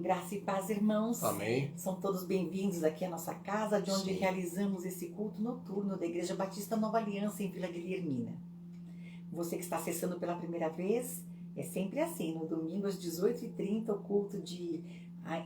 Graça e paz, irmãos. Amém. São todos bem-vindos aqui à nossa casa, de onde realizamos esse culto noturno da Igreja Batista Nova Aliança, em Vila Guilhermina. Você que está acessando pela primeira vez, é sempre assim, no domingo às 18h30, o culto de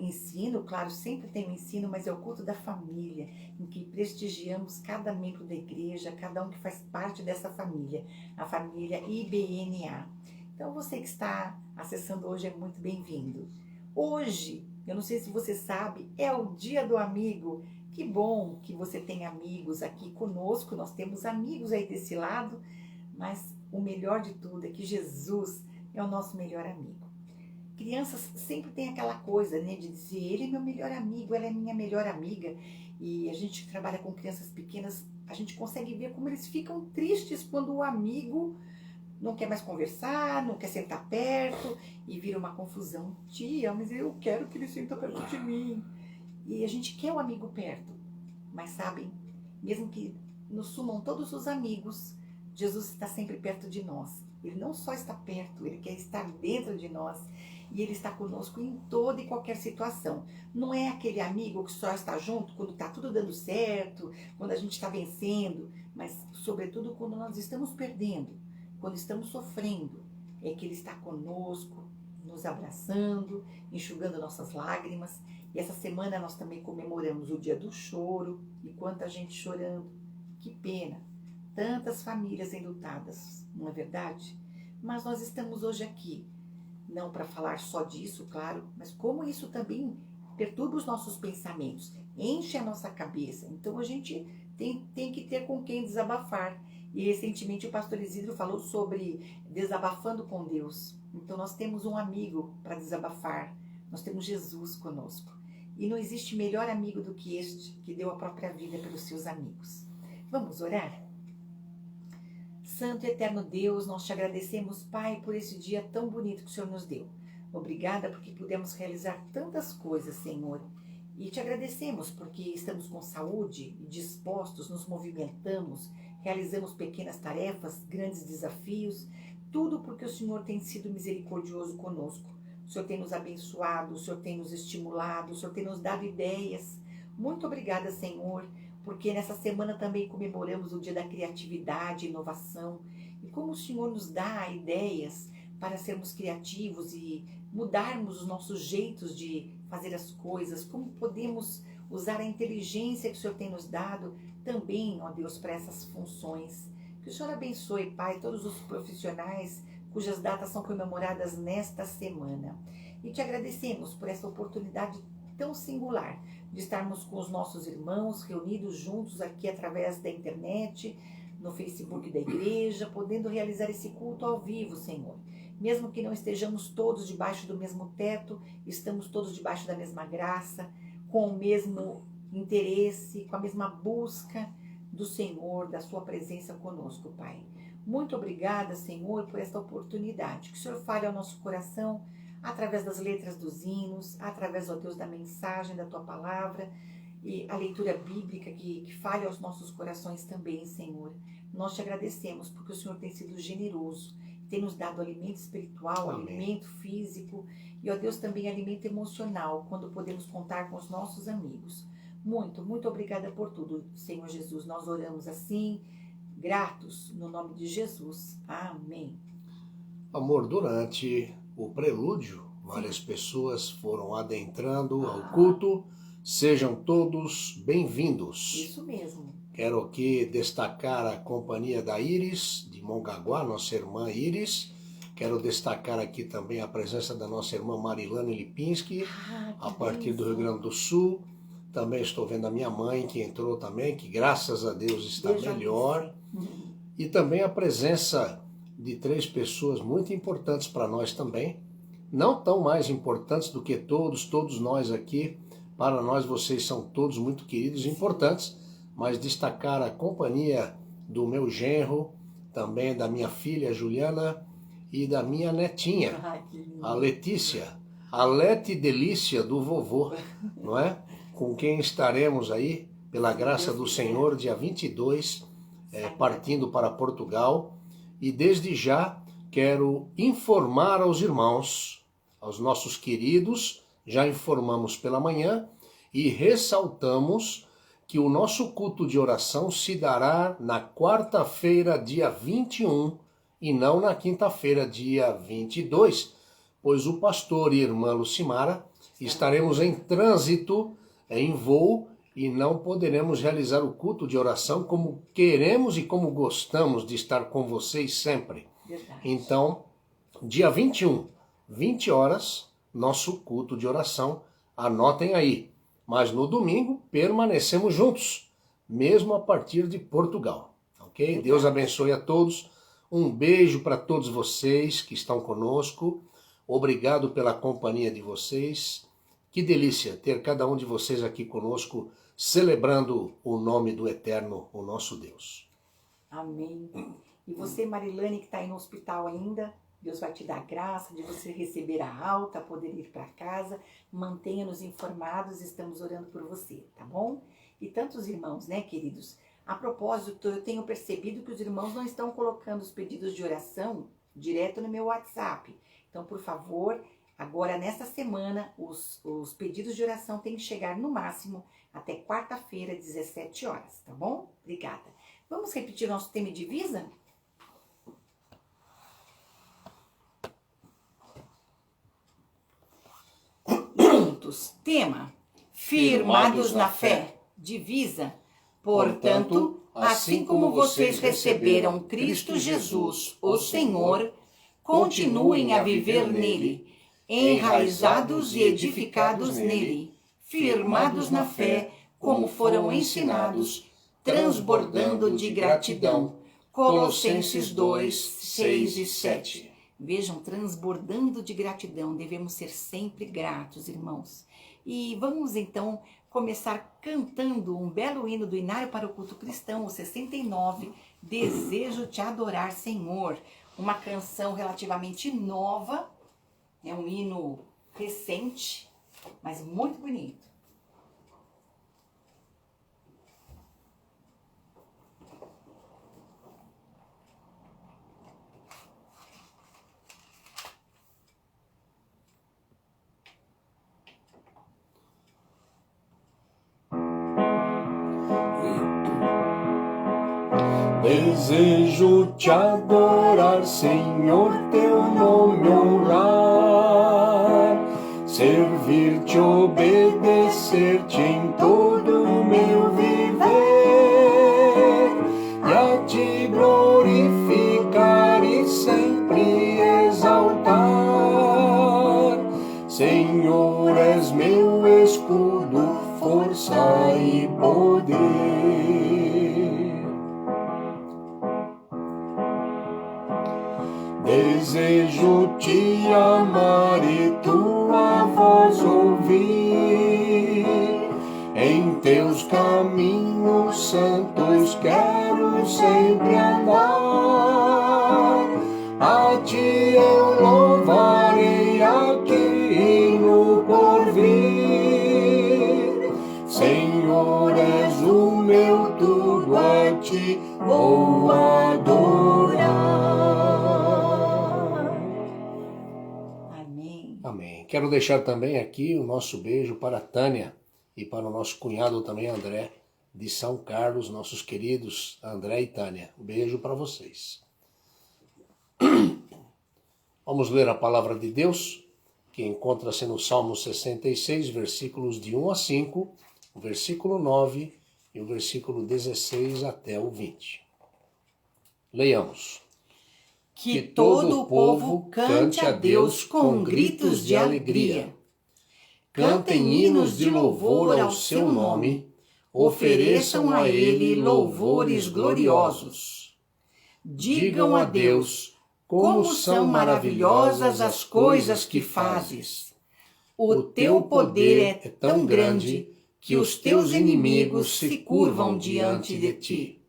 ensino, claro, sempre tem o ensino, mas é o culto da família, em que prestigiamos cada membro da igreja, cada um que faz parte dessa família, a família IBNA. Então, você que está acessando hoje é muito bem-vindo. Hoje, eu não sei se você sabe, é o Dia do Amigo. Que bom que você tem amigos aqui conosco, nós temos amigos aí desse lado, mas o melhor de tudo é que Jesus é o nosso melhor amigo. Crianças sempre tem aquela coisa, né, de dizer, ele é meu melhor amigo, ela é minha melhor amiga. E a gente que trabalha com crianças pequenas, a gente consegue ver como eles ficam tristes quando o amigo não quer mais conversar, não quer sentar perto e vira uma confusão. Tia, mas eu quero que ele sente perto de mim. E a gente quer o amigo perto, mas sabem, mesmo que nos sumam todos os amigos, Jesus está sempre perto de nós. Ele não só está perto, ele quer estar dentro de nós. E ele está conosco em toda e qualquer situação. Não é aquele amigo que só está junto quando está tudo dando certo, quando a gente está vencendo, mas sobretudo quando nós estamos perdendo, quando estamos sofrendo, é que ele está conosco, nos abraçando, enxugando nossas lágrimas. E essa semana nós também comemoramos o dia do choro, e quanta gente chorando. Que pena, tantas famílias enlutadas, não é verdade? Mas nós estamos hoje aqui, não para falar só disso, claro, mas como isso também perturba os nossos pensamentos, enche a nossa cabeça. Então a gente tem que ter com quem desabafar. E recentemente o pastor Isidro falou sobre desabafando com Deus. Então nós temos um amigo para desabafar, nós temos Jesus conosco. E não existe melhor amigo do que este, que deu a própria vida pelos seus amigos. Vamos orar? Santo e eterno Deus, nós te agradecemos, Pai, por esse dia tão bonito que o Senhor nos deu. Obrigada porque pudemos realizar tantas coisas, Senhor. E te agradecemos porque estamos com saúde e dispostos, nos movimentamos, realizamos pequenas tarefas, grandes desafios, tudo porque o Senhor tem sido misericordioso conosco. O Senhor tem nos abençoado, o Senhor tem nos estimulado, o Senhor tem nos dado ideias. Muito obrigada, Senhor, porque nessa semana também comemoramos o dia da criatividade e inovação. E como o Senhor nos dá ideias para sermos criativos e mudarmos os nossos jeitos de fazer as coisas, como podemos usar a inteligência que o Senhor tem nos dado também, ó Deus, para essas funções. Que o Senhor abençoe, Pai, todos os profissionais cujas datas são comemoradas nesta semana. E te agradecemos por essa oportunidade tão singular de estarmos com os nossos irmãos reunidos juntos aqui através da internet, no Facebook da igreja, podendo realizar esse culto ao vivo, Senhor. Mesmo que não estejamos todos debaixo do mesmo teto, estamos todos debaixo da mesma graça, com o mesmo interesse, com a mesma busca do Senhor, da sua presença conosco, Pai. Muito obrigada, Senhor, por esta oportunidade. Que o Senhor fale ao nosso coração através das letras dos hinos, através, ó Deus, da mensagem da Tua Palavra e a leitura bíblica que fale aos nossos corações também, Senhor. Nós te agradecemos porque o Senhor tem sido generoso, tem nos dado alimento espiritual, Amém. Alimento físico e, ó Deus, também alimento emocional, quando podemos contar com os nossos amigos. Muito, muito obrigada por tudo, Senhor Jesus. Nós oramos assim, gratos, no nome de Jesus. Amém. Amor, durante o prelúdio, várias pessoas foram adentrando ao culto. Sejam todos bem-vindos. Isso mesmo. Quero aqui destacar a companhia da Iris, de Mongaguá, nossa irmã Iris. Quero destacar aqui também a presença da nossa irmã Marilane Lipinski, a partir do Rio Grande do Sul. Também estou vendo a minha mãe, que entrou também, que graças a Deus está melhor. E também a presença de 3 pessoas muito importantes para nós também. Não tão mais importantes do que todos nós aqui. Para nós, vocês são todos muito queridos e importantes. Mas destacar a companhia do meu genro, também da minha filha Juliana e da minha netinha, a Letícia, a Lete Delícia do vovô, não é? Com quem estaremos aí, pela graça do Senhor, dia 22, partindo para Portugal. E desde já quero informar aos irmãos, aos nossos queridos, já informamos pela manhã e ressaltamos que o nosso culto de oração se dará na quarta-feira, dia 21, e não na quinta-feira, dia 22, pois o pastor e irmã Lucimara estaremos em trânsito, em voo, e não poderemos realizar o culto de oração como queremos e como gostamos de estar com vocês sempre. Verdade. Então, dia 21, 20 horas, nosso culto de oração, anotem aí. Mas no domingo permanecemos juntos, mesmo a partir de Portugal, ok? Verdade. Deus abençoe a todos. Um beijo para todos vocês que estão conosco. Obrigado pela companhia de vocês. Que delícia ter cada um de vocês aqui conosco, celebrando o nome do Eterno, o nosso Deus. Amém. E você, Marilane, que está aí no hospital ainda, Deus vai te dar graça de você receber a alta, poder ir para casa. Mantenha-nos informados, estamos orando por você, tá bom? E tantos irmãos, né, queridos? A propósito, eu tenho percebido que os irmãos não estão colocando os pedidos de oração direto no meu WhatsApp. Então, por favor, agora nesta semana, os pedidos de oração têm que chegar no máximo até quarta-feira, 17 horas, tá bom? Obrigada. Vamos repetir nosso tema e divisa? Juntos. Tema: firmados na fé. Divisa: portanto, assim como vocês receberam Cristo Jesus, o Senhor, continuem a viver nele, enraizados e edificados nele, firmados na fé, como foram ensinados, transbordando de gratidão. Colossenses 2, 6 e 7. Vejam, transbordando de gratidão, devemos ser sempre gratos, irmãos. E vamos então começar cantando um belo hino do Inário para o Culto Cristão, o 69, Desejo Te Adorar, Senhor. Uma canção relativamente nova, é um hino recente, mas muito bonito. Desejo te adorar, Senhor, teu nome honrar, servir-te, obedecer-te em todo o meu viver, e a te glorificar e sempre exaltar. Senhor, és meu escudo, força e poder. Desejo te amar e tua voz ouvir, em teus caminhos santos quero sempre andar. A ti eu louvarei aqui no porvir. Senhor, és o meu tudo, a ti vou adorar. Amém. Quero deixar também aqui o nosso beijo para a Tânia e para o nosso cunhado também, André, de São Carlos, nossos queridos André e Tânia. Um beijo para vocês. Vamos ler a palavra de Deus, que encontra-se no Salmo 66, versículos de 1 a 5, o versículo 9 e o versículo 16 até o 20. Leiamos. Que todo o povo cante a Deus com gritos de alegria. Cantem hinos de louvor ao seu nome, ofereçam a ele louvores gloriosos. Digam a Deus como são maravilhosas as coisas que fazes. O teu poder é tão grande que os teus inimigos se curvam diante de ti.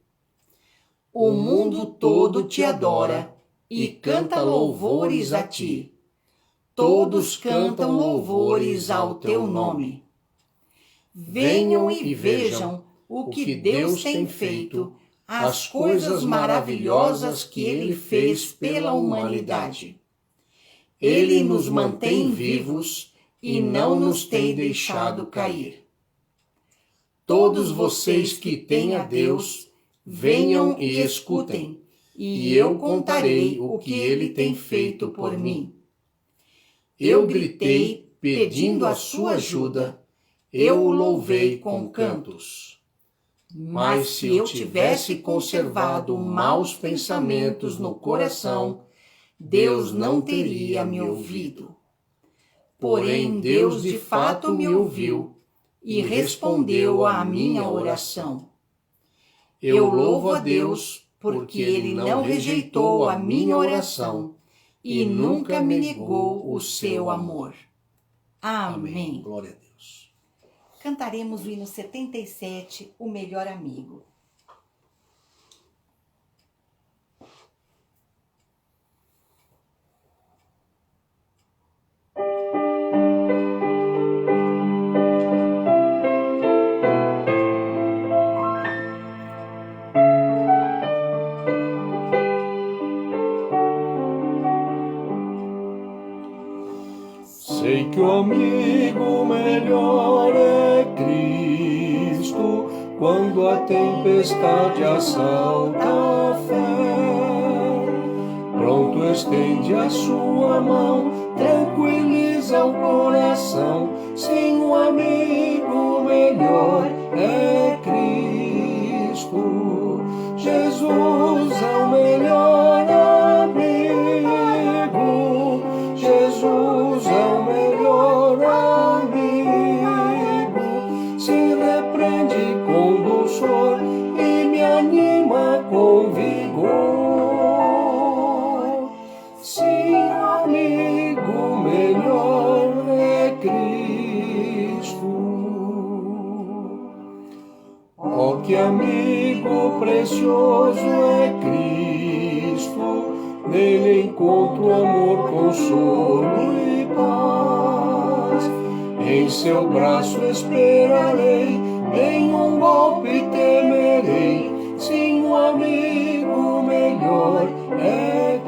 O mundo todo te adora e canta louvores a ti. Todos cantam louvores ao teu nome. Venham e vejam o que Deus tem feito, as coisas maravilhosas que Ele fez pela humanidade. Ele nos mantém vivos e não nos tem deixado cair. Todos vocês que têm a Deus, venham e escutem, e eu contarei o que ele tem feito por mim. Eu gritei pedindo a sua ajuda, eu o louvei com cantos. Mas se eu tivesse conservado maus pensamentos no coração, Deus não teria me ouvido. Porém, Deus de fato me ouviu e respondeu à minha oração. Eu louvo a Deus porque Ele não rejeitou a minha oração e nunca me negou o seu amor. Amém. Glória a Deus. Cantaremos o hino 77, O Melhor Amigo. Sei que o amigo melhor é Cristo, quando a tempestade assalta a fé. Pronto estende a sua mão, tranquiliza o coração. Sim, o amigo melhor é Cristo. Jesus é o melhor amigo. Jesus é o melhor amigo. Se repreende com doçor e me anima com vigor. Sim, amigo melhor é Cristo. Oh, que amigo precioso é Cristo. Nele encontro amor, consolo e paz. Em seu braço esperarei, nenhum golpe temerei. Sim, o amigo melhor é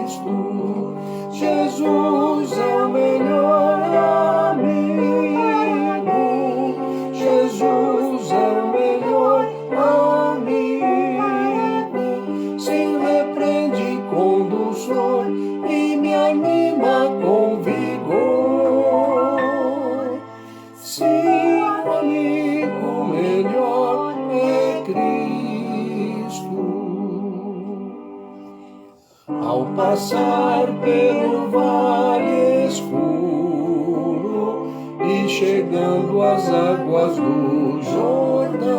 Cristo. Jesus é o melhor amigo. Jesus é o melhor amigo. Sim, repreende com doçor e me anima com vigor. Sim, o amigo melhor é Cristo. Ao passar pelo vale escuro e chegando às águas do Jordão,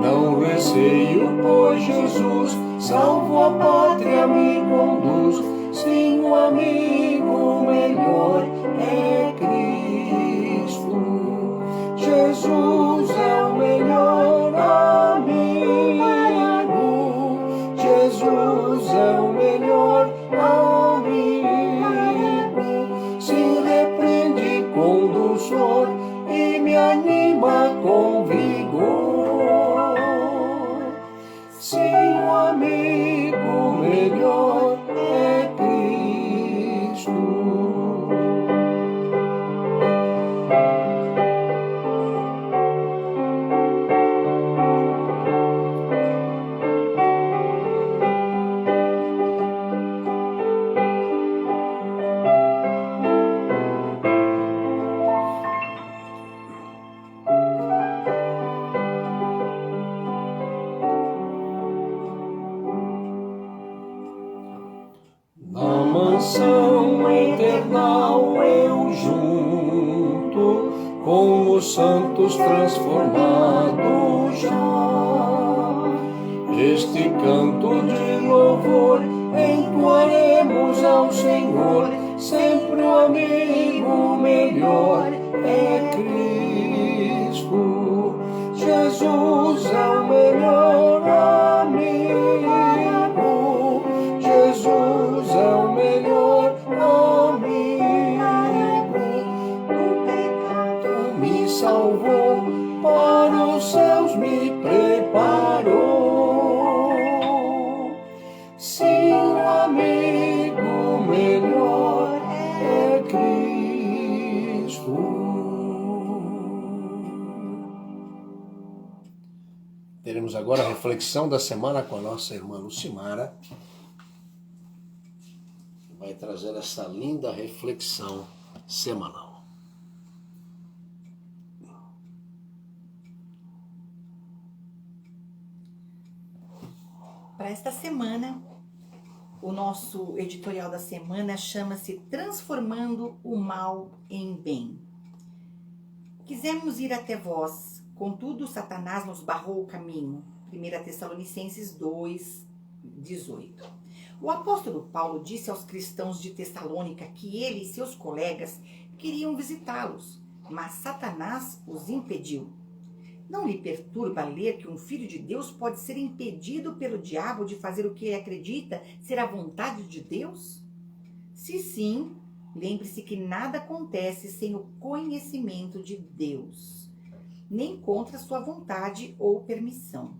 não receio, pois Jesus salvo a pátria me conduz. Sim, o amigo melhor é Cristo. Jesus é o melhor amigo. Jesus é o melhor amigo. Se repreende com doçor e me anima com vigor. Sim, o amigo melhor é Cristo. Na mansão eternal eu junto com os santos transformados já. Este canto de louvor entoaremos ao Senhor. Sempre o amigo melhor é Cristo. Jesus é o melhor amigo. Jesus é o melhor amigo. Do pecado me salvou, para os céus me preparou. Sim, o amigo melhor é Teremos agora a reflexão da semana com a nossa irmã Lucimara. Vai trazer essa linda reflexão semanal. Para esta semana, o nosso editorial da semana chama-se Transformando o Mal em Bem. Quisemos ir até vós, contudo Satanás nos barrou o caminho. 1 Tessalonicenses 2, 18. O apóstolo Paulo disse aos cristãos de Tessalônica que ele e seus colegas queriam visitá-los, mas Satanás os impediu. Não lhe perturba ler que um filho de Deus pode ser impedido pelo diabo de fazer o que ele acredita ser a vontade de Deus? Se sim, lembre-se que nada acontece sem o conhecimento de Deus, nem contra sua vontade ou permissão.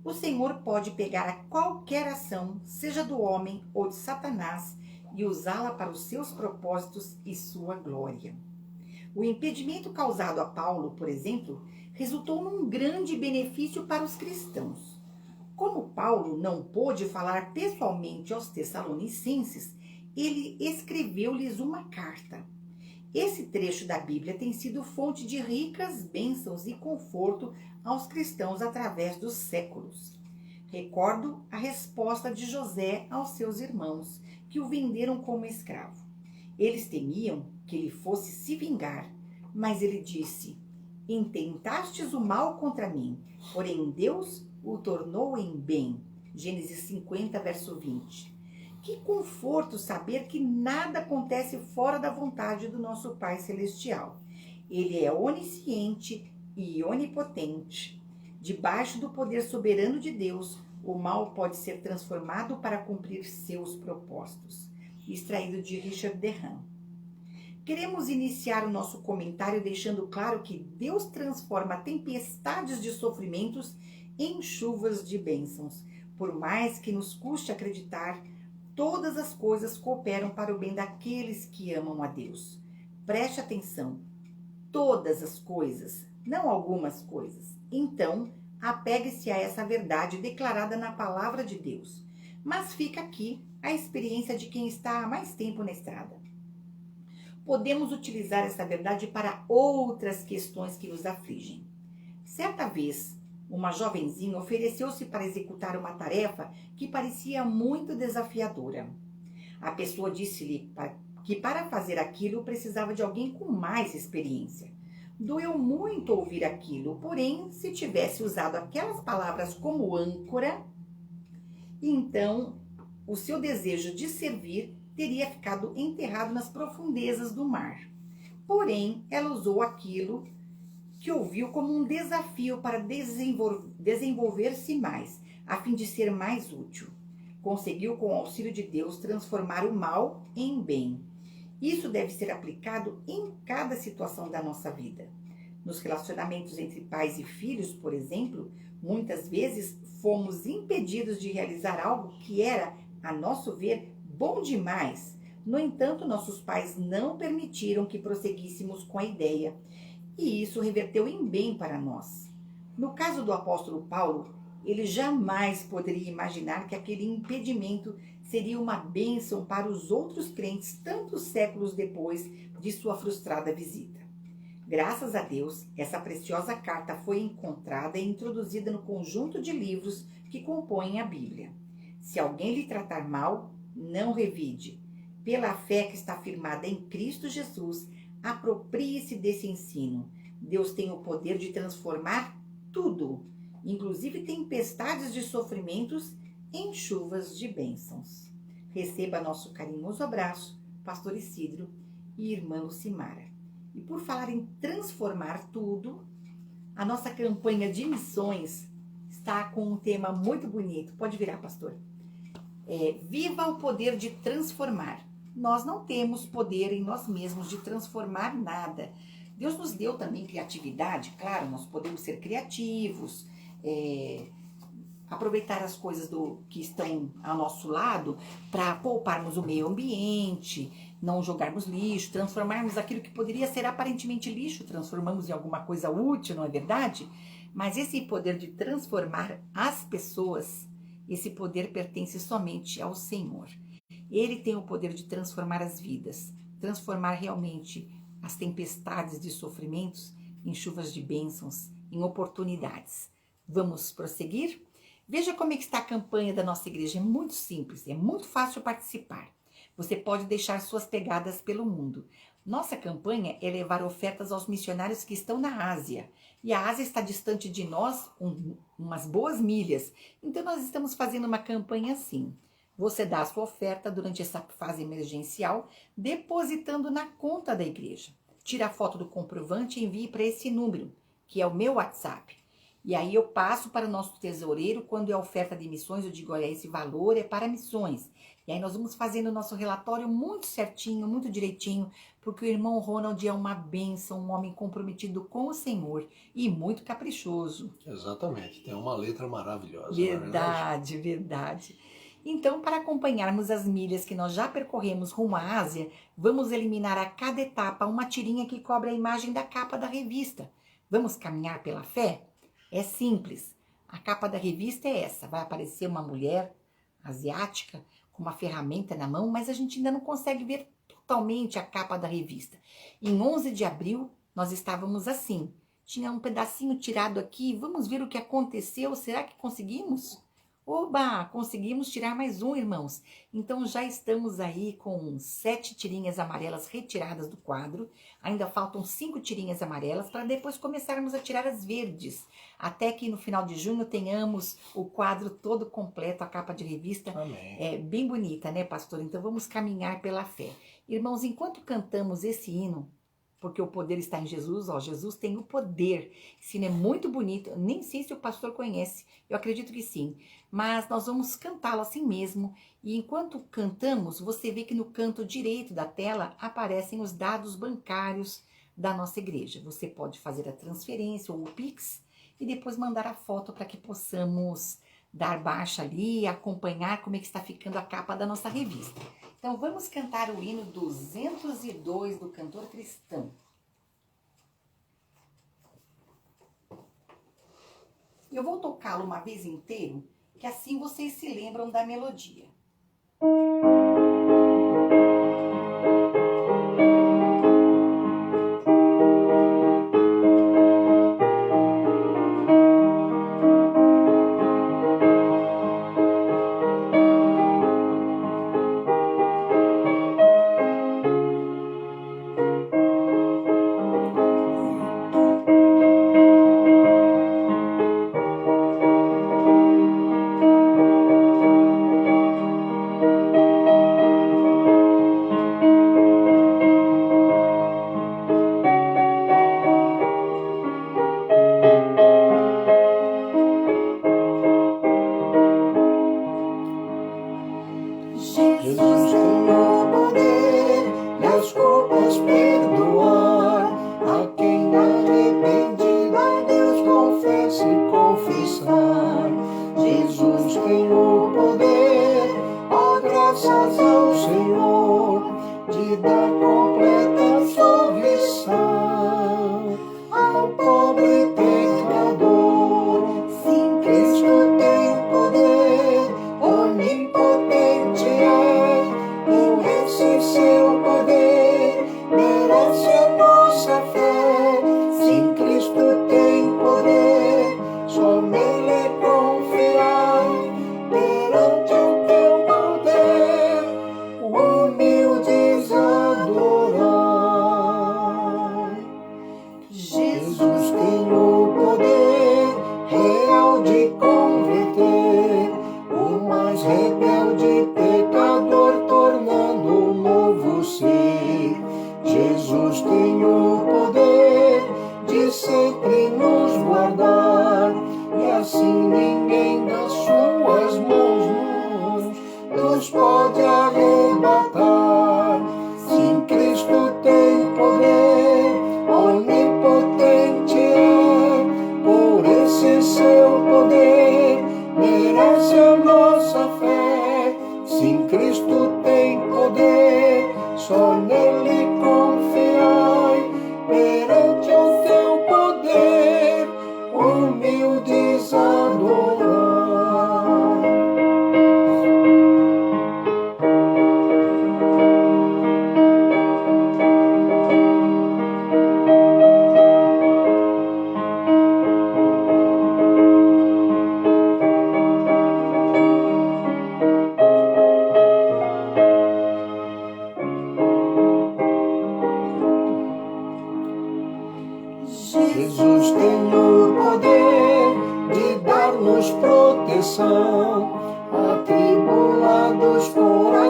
O Senhor pode pegar a qualquer ação, seja do homem ou de Satanás, e usá-la para os seus propósitos e sua glória. O impedimento causado a Paulo, por exemplo, resultou num grande benefício para os cristãos. Como Paulo não pôde falar pessoalmente aos Tessalonicenses, ele escreveu-lhes uma carta. Esse trecho da Bíblia tem sido fonte de ricas bênçãos e conforto aos cristãos através dos séculos. Recordo a resposta de José aos seus irmãos, que o venderam como escravo. Eles temiam que ele fosse se vingar, mas ele disse: intentastes o mal contra mim, porém Deus o tornou em bem. Gênesis 50, verso 20. Que conforto saber que nada acontece fora da vontade do nosso Pai Celestial. Ele é onisciente e onipotente. Debaixo do poder soberano de Deus, o mal pode ser transformado para cumprir seus propósitos. Extraído de Richard Derham. Queremos iniciar o nosso comentário deixando claro que Deus transforma tempestades de sofrimentos em chuvas de bênçãos. Por mais que nos custe acreditar, todas as coisas cooperam para o bem daqueles que amam a Deus. Preste atenção. Todas as coisas, não algumas coisas. Então, apegue-se a essa verdade declarada na palavra de Deus. Mas fica aqui a experiência de quem está há mais tempo na estrada. Podemos utilizar essa verdade para outras questões que nos afligem. Certa vez, uma jovenzinha ofereceu-se para executar uma tarefa que parecia muito desafiadora. A pessoa disse-lhe que para fazer aquilo precisava de alguém com mais experiência. Doeu muito ouvir aquilo, porém, se tivesse usado aquelas palavras como âncora, então o seu desejo de servir teria ficado enterrado nas profundezas do mar. Porém, ela usou aquilo que ouviu como um desafio para desenvolver-se mais, a fim de ser mais útil. Conseguiu, com o auxílio de Deus, transformar o mal em bem. Isso deve ser aplicado em cada situação da nossa vida. Nos relacionamentos entre pais e filhos, por exemplo, muitas vezes fomos impedidos de realizar algo que era, a nosso ver, bom demais. No entanto, nossos pais não permitiram que prosseguíssemos com a ideia, e isso reverteu em bem para nós. No caso do apóstolo Paulo, ele jamais poderia imaginar que aquele impedimento seria uma bênção para os outros crentes tantos séculos depois de sua frustrada visita. Graças a Deus, essa preciosa carta foi encontrada e introduzida no conjunto de livros que compõem a Bíblia. Se alguém lhe tratar mal, não revide. Pela fé que está firmada em Cristo Jesus, aproprie-se desse ensino. Deus tem o poder de transformar tudo, inclusive tempestades de sofrimentos, em chuvas de bênçãos. Receba nosso carinhoso abraço, Pastor Isidro e Irmã Lucimara. E por falar em transformar tudo, a nossa campanha de missões está com um tema muito bonito. Pode virar, pastor. Viva o poder de transformar. Nós não temos poder em nós mesmos de transformar nada. Deus nos deu também criatividade, claro, nós podemos ser criativos, aproveitar as coisas que estão ao nosso lado para pouparmos o meio ambiente, não jogarmos lixo, transformarmos aquilo que poderia ser aparentemente lixo, transformamos em alguma coisa útil, não é verdade? Mas esse poder de transformar as pessoas, esse poder pertence somente ao Senhor. Ele tem o poder de transformar as vidas, transformar realmente as tempestades de sofrimentos em chuvas de bênçãos, em oportunidades. Vamos prosseguir? Veja como é que está a campanha da nossa igreja. É muito simples, é muito fácil participar. Você pode deixar suas pegadas pelo mundo. Nossa campanha é levar ofertas aos missionários que estão na Ásia. E a Ásia está distante de nós umas boas milhas. Então nós estamos fazendo uma campanha assim. Você dá a sua oferta durante essa fase emergencial, depositando na conta da igreja. Tira a foto do comprovante e envie para esse número, que é o meu WhatsApp. E aí eu passo para o nosso tesoureiro, quando é oferta de missões, eu digo, olha, esse valor é para missões. E aí nós vamos fazendo o nosso relatório muito certinho, muito direitinho, porque o irmão Ronald é uma bênção, um homem comprometido com o Senhor e muito caprichoso. Exatamente, tem uma letra maravilhosa. Verdade, verdade. Então, para acompanharmos as milhas que nós já percorremos rumo à Ásia, vamos eliminar a cada etapa uma tirinha que cobre a imagem da capa da revista. Vamos caminhar pela fé? É simples. A capa da revista é essa. Vai aparecer uma mulher asiática com uma ferramenta na mão, mas a gente ainda não consegue ver totalmente a capa da revista. Em 11 de abril, nós estávamos assim. Tinha um pedacinho tirado aqui. Vamos ver o que aconteceu. Será que conseguimos? Oba! Conseguimos tirar mais um, irmãos. Então já estamos aí com 7 tirinhas amarelas retiradas do quadro. Ainda faltam 5 tirinhas amarelas para depois começarmos a tirar as verdes. Até que no final de junho tenhamos o quadro todo completo, a capa de revista. Amém. É bem bonita, né, pastor? Então vamos caminhar pela fé. Irmãos, enquanto cantamos esse hino, porque o poder está em Jesus, ó, Jesus tem o poder. Esse hino é muito bonito, eu nem sei se o pastor conhece, eu acredito que sim. Mas nós vamos cantá-lo assim mesmo, e enquanto cantamos, você vê que no canto direito da tela aparecem os dados bancários da nossa igreja. Você pode fazer a transferência ou o Pix, e depois mandar a foto para que possamos dar baixa ali, acompanhar como é que está ficando a capa da nossa revista. Então vamos cantar o hino 202 do cantor cristão. Eu vou tocá-lo uma vez inteiro, que assim vocês se lembram da melodia.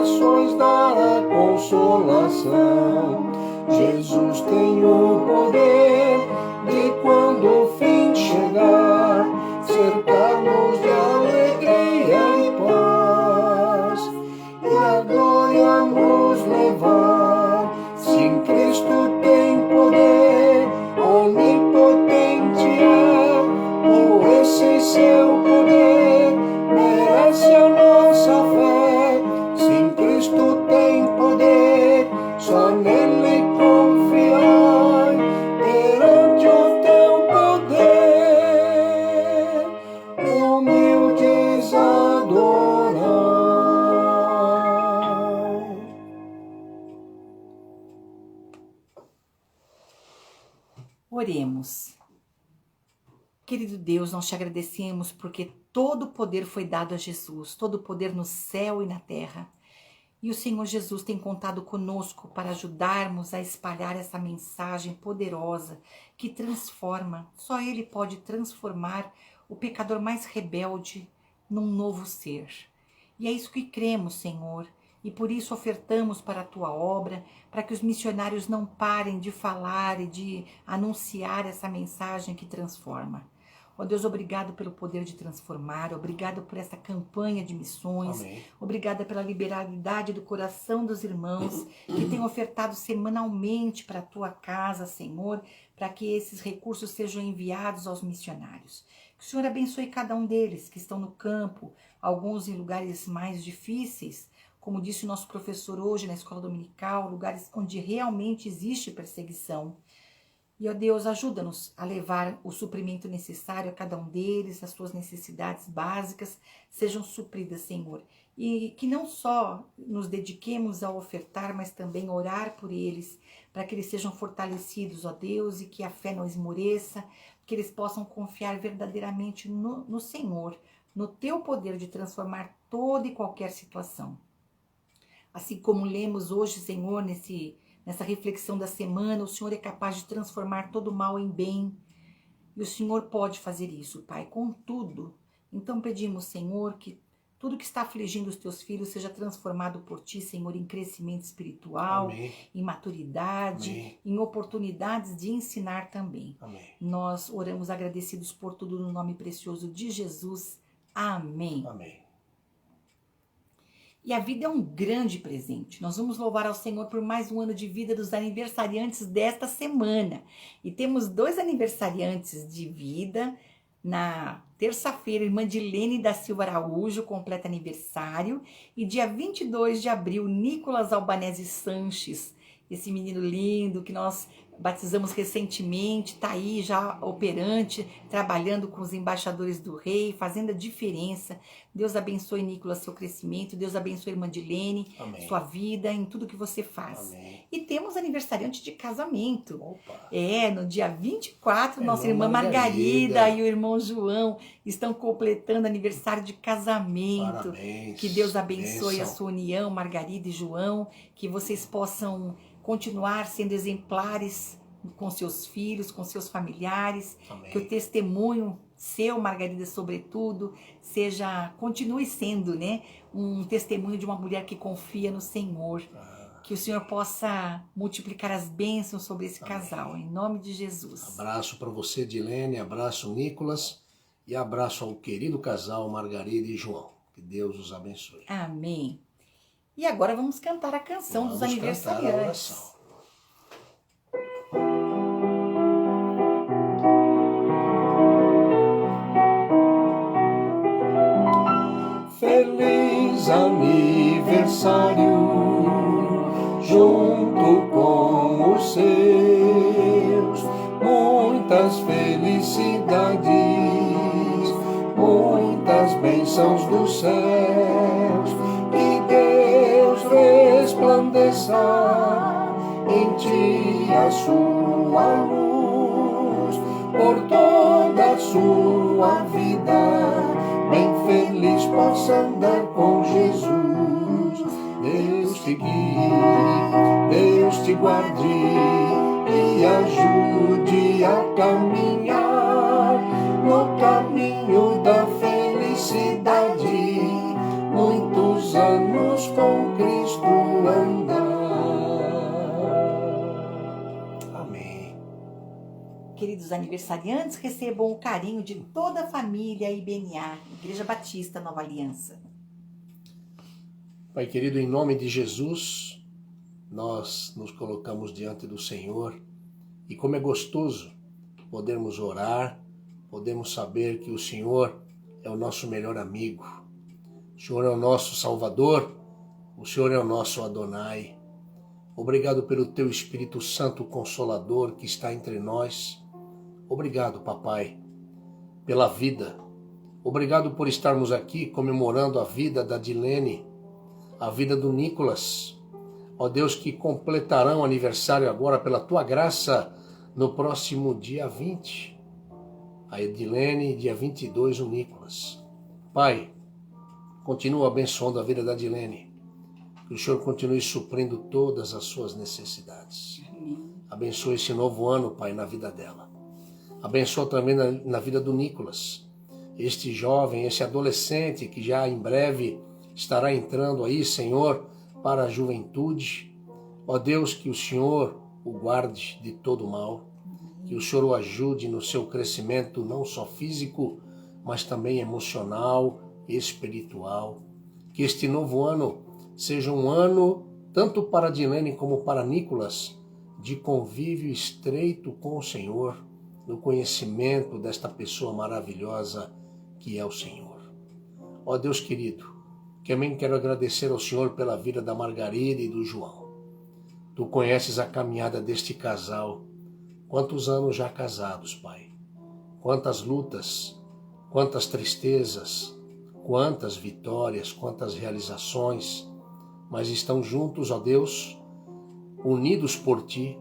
corações dará consolação. Jesus tem o poder de, quando o fim chegar, cercar-nos de alegria e paz, e a glória nos levar. Sim, Cristo tem poder, onipotente é, por esse seu poder merece a nossa fé. Sim, Cristo tem poder, só nele confiar, perante o teu poder, humildes adorar. Oremos. Querido Deus, nós te agradecemos porque todo o poder foi dado a Jesus, todo o poder no céu e na terra. E o Senhor Jesus tem contado conosco para ajudarmos a espalhar essa mensagem poderosa que transforma. Só Ele pode transformar o pecador mais rebelde num novo ser. E é isso que cremos, Senhor. E por isso ofertamos para a Tua obra, para que os missionários não parem de falar e de anunciar essa mensagem que transforma. Ó Deus, obrigado pelo poder de transformar, obrigado por essa campanha de missões, Amém. obrigada pela liberalidade do coração dos irmãos que têm ofertado semanalmente para a Tua casa, Senhor, para que esses recursos sejam enviados aos missionários. Que o Senhor abençoe cada um deles que estão no campo, alguns em lugares mais difíceis, como disse o nosso professor hoje na escola dominical, lugares onde realmente existe perseguição. E, ó Deus, ajuda-nos a levar o suprimento necessário a cada um deles, as suas necessidades básicas sejam supridas, Senhor. E que não só nos dediquemos a ofertar, mas também orar por eles, para que eles sejam fortalecidos, ó Deus, e que a fé não esmoreça, que eles possam confiar verdadeiramente no Senhor, no Teu poder de transformar toda e qualquer situação. Assim como lemos hoje, Senhor, nessa reflexão da semana, o Senhor é capaz de transformar todo o mal em bem. E o Senhor pode fazer isso, Pai, com tudo. Então pedimos, Senhor, que tudo que está afligindo os Teus filhos seja transformado por Ti, Senhor, em crescimento espiritual, Amém. em maturidade, Amém. em oportunidades de ensinar também. Amém. Nós oramos agradecidos por tudo no nome precioso de Jesus. Amém. Amém. E a vida é um grande presente. Nós vamos louvar ao Senhor por mais um ano de vida dos aniversariantes desta semana. E temos 2 aniversariantes de vida. Na terça-feira, irmã Dilene da Silva Araújo completa aniversário. E dia 22 de abril, Nicolas Albanese Sanches, esse menino lindo que nós batizamos recentemente, está aí já operante, trabalhando com os embaixadores do rei, fazendo a diferença. Deus abençoe, Nicolas, seu crescimento. Deus abençoe, irmã Dilene, Amém. sua vida, em tudo que você faz. Amém. E temos aniversariante de casamento. Opa. No dia 24, nossa Irmã irmã Margarida Margarida e o irmão João estão completando aniversário de casamento. Parabéns. Que Deus abençoe a Bênção. sua união, Margarida e João, que vocês possam continuar sendo exemplares com seus filhos, com seus familiares, Amém. que o testemunho seu, Margarida, sobretudo, continue sendo, né, um testemunho de uma mulher que confia no Senhor. Que o Senhor possa multiplicar as bênçãos sobre esse Amém. casal, em nome de Jesus. Abraço para você, Dilene, abraço, Nicolas, e abraço ao querido casal Margarida e João. Que Deus os abençoe. Amém. E agora vamos cantar a canção dos Vamos cantar a aniversariantes. oração. Feliz aniversário, junto com os seus, muitas felicidades, muitas bênçãos dos céus, que Deus resplandeça em ti a sua luz, por toda a sua vida, bem feliz possa andar com Jesus. Deus te guie, Deus te guarde e ajude a caminhar no caminho da felicidade, muitos anos com Cristo. queridos aniversariantes, recebam o carinho de toda a família IBNA, Igreja Batista Nova Aliança. Pai querido, em nome de Jesus, nós nos colocamos diante do Senhor e como é gostoso podermos orar, podemos saber que o Senhor é o nosso melhor amigo, o Senhor é o nosso Salvador, o Senhor é o nosso Adonai. Obrigado pelo Teu Espírito Santo Consolador que está entre nós. Obrigado, Papai, pela vida. Obrigado por estarmos aqui comemorando a vida da Dilene, a vida do Nicolas. Ó Deus, que completarão o aniversário agora pela Tua graça no próximo dia 20. A Edilene, dia 22, o Nicolas. Pai, continua abençoando a vida da Edilene. Que o Senhor continue suprindo todas as suas necessidades. Abençoe esse novo ano, Pai, na vida dela. Abençoa também na vida do Nicolas. Este jovem, esse adolescente que já em breve estará entrando aí, Senhor, para a juventude. Ó Deus, que o Senhor o guarde de todo mal. Que o Senhor o ajude no seu crescimento, não só físico, mas também emocional, espiritual. Que este novo ano seja um ano, tanto para Dilene como para Nicolas, de convívio estreito com o Senhor, no conhecimento desta pessoa maravilhosa que é o Senhor. Ó Deus querido, também quero agradecer ao Senhor pela vida da Margarida e do João. Tu conheces a caminhada deste casal. Quantos anos já casados, Pai? Quantas lutas, quantas tristezas, quantas vitórias, quantas realizações, mas estão juntos, ó Deus, unidos por Ti,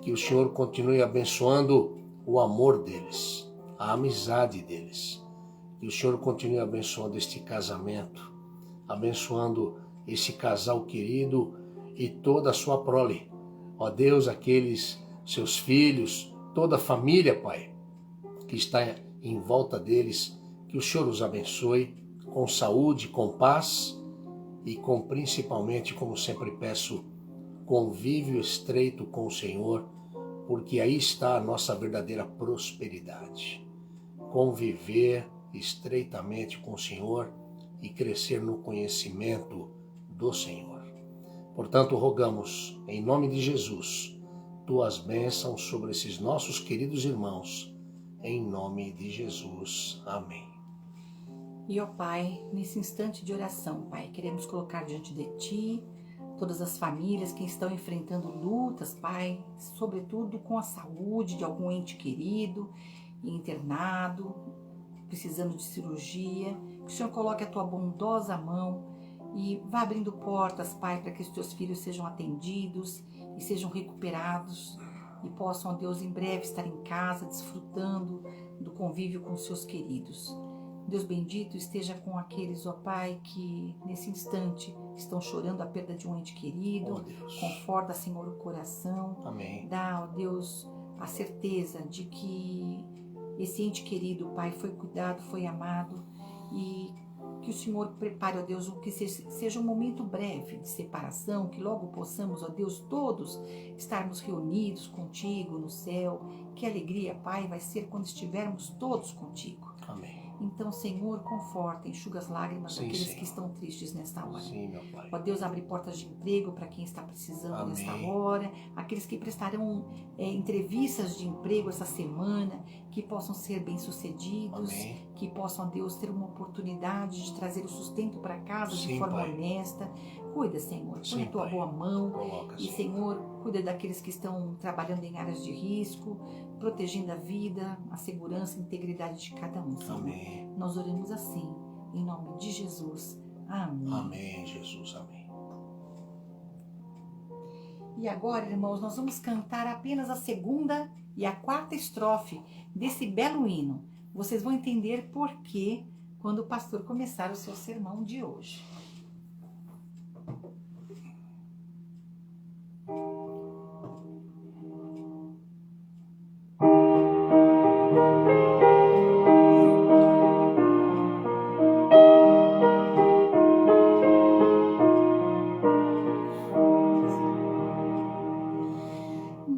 que o Senhor continue abençoando o amor deles, a amizade deles, que o Senhor continue abençoando este casamento, abençoando esse casal querido e toda a sua prole. Ó Deus, aqueles seus filhos, toda a família, Pai, que está em volta deles, que o Senhor os abençoe com saúde, com paz e com principalmente, como sempre peço, convívio estreito com o Senhor, porque aí está a nossa verdadeira prosperidade. Conviver estreitamente com o Senhor e crescer no conhecimento do Senhor. Portanto, rogamos, em nome de Jesus, Tuas bênçãos sobre esses nossos queridos irmãos, em nome de Jesus. Amém. E, ó Pai, nesse instante de oração, Pai, queremos colocar diante de Ti todas as famílias que estão enfrentando lutas, Pai, sobretudo com a saúde de algum ente querido, internado, precisando de cirurgia. Que o Senhor coloque a Tua bondosa mão e vá abrindo portas, Pai, para que os Teus filhos sejam atendidos e sejam recuperados e possam, ó Deus, em breve estar em casa, desfrutando do convívio com os seus queridos. Deus bendito esteja com aqueles, ó Pai, que nesse instante estão chorando a perda de um ente querido. Conforta, Senhor, o coração. Amém. Dá, ó Deus, a certeza de que esse ente querido, Pai, foi cuidado, foi amado, e que o Senhor prepare, ó Deus, que seja um momento breve de separação, que logo possamos, ó Deus, todos estarmos reunidos contigo no céu. Que alegria, Pai, vai ser quando estivermos todos contigo. Amém. Então, Senhor, conforta, enxuga as lágrimas daqueles Senhor, que estão tristes nesta hora. Sim, meu Pai. Ó Deus, abre portas de emprego para quem está precisando. Amém. Nesta hora. Aqueles que prestarão entrevistas de emprego essa semana, que possam ser bem-sucedidos. Amém. Que possam, ó Deus, ter uma oportunidade de trazer o sustento para casa. Sim, de forma Pai. Honesta. Cuida, Senhor, põe a Tua boa mão. Coloca, e, Senhor, cuida daqueles que estão trabalhando em áreas de risco, protegendo a vida, a segurança e a integridade de cada um, Senhor. Amém. Nós oramos assim, em nome de Jesus. Amém. Amém, Jesus. Amém. E agora, irmãos, nós vamos cantar apenas a segunda e a quarta estrofe desse belo hino. Vocês vão entender por quê quando o pastor começar o seu sermão de hoje.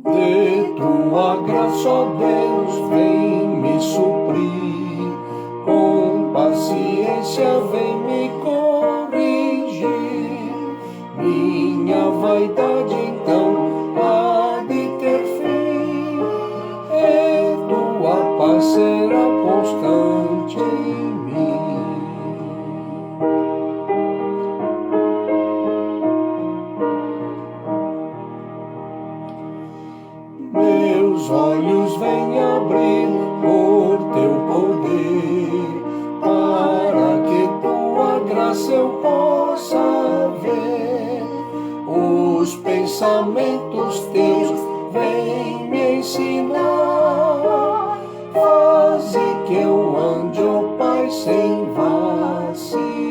De Tua graça, ó Deus, vem me suprir. Com paciência vem me corrigir. Minha vaidade então há de ter fim, e tua paz será constante em mim. Meus olhos vêm abrir por teu poder, para que tua graça eu possa ver. Os pensamentos teus vêm me ensinar, faze que eu ande, ó Pai, sem vacilar.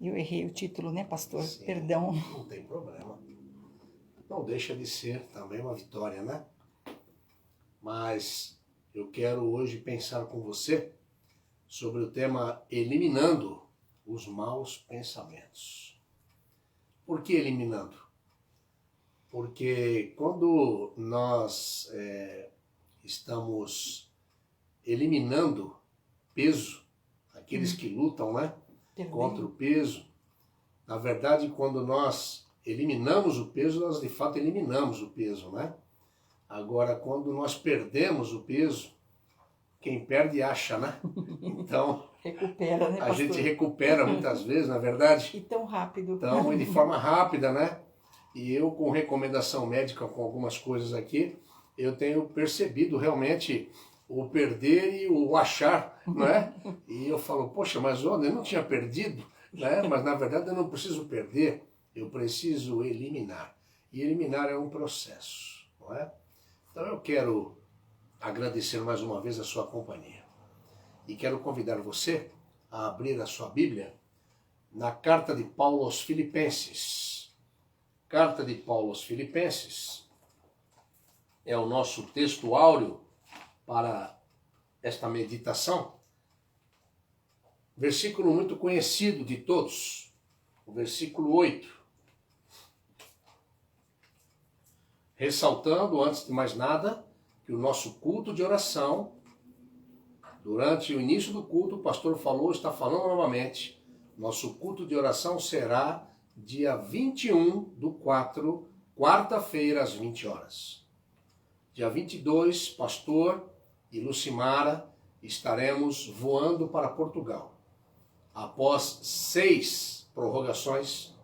Eu errei o título, né, pastor? Sim, Perdão. não tem problema. Não deixa de ser também uma vitória, né? Mas eu quero hoje pensar com você sobre o tema eliminando os maus pensamentos. Por que eliminando? Porque quando nós estamos eliminando peso, aqueles que lutam, né? Contra o peso. Na verdade, quando nós eliminamos o peso, nós de fato eliminamos o peso, né? Agora, quando nós perdemos o peso, quem perde acha, né? Então, Recupera, né, pastor? a gente recupera muitas vezes, na verdade. E tão rápido. Então, e de forma rápida, né? E eu, com recomendação médica, com algumas coisas aqui, eu tenho percebido realmente o perder e o achar, né? E eu falo, poxa, mas eu não tinha perdido, né? Mas na verdade eu não preciso perder, eu preciso eliminar. E eliminar é um processo, não é? Então eu quero agradecer mais uma vez a sua companhia. E quero convidar você a abrir a sua Bíblia na carta de Paulo aos Filipenses. Carta de Paulo aos Filipenses é o nosso texto áureo para esta meditação. Versículo muito conhecido de todos, o versículo 8. Ressaltando, antes de mais nada, que o nosso culto de oração, durante o início do culto, o pastor falou, está falando novamente, nosso culto de oração será dia 21/4, quarta-feira, às 20 horas. Dia 22, pastor e Lucimara estaremos voando para Portugal. Após 6 prorrogações,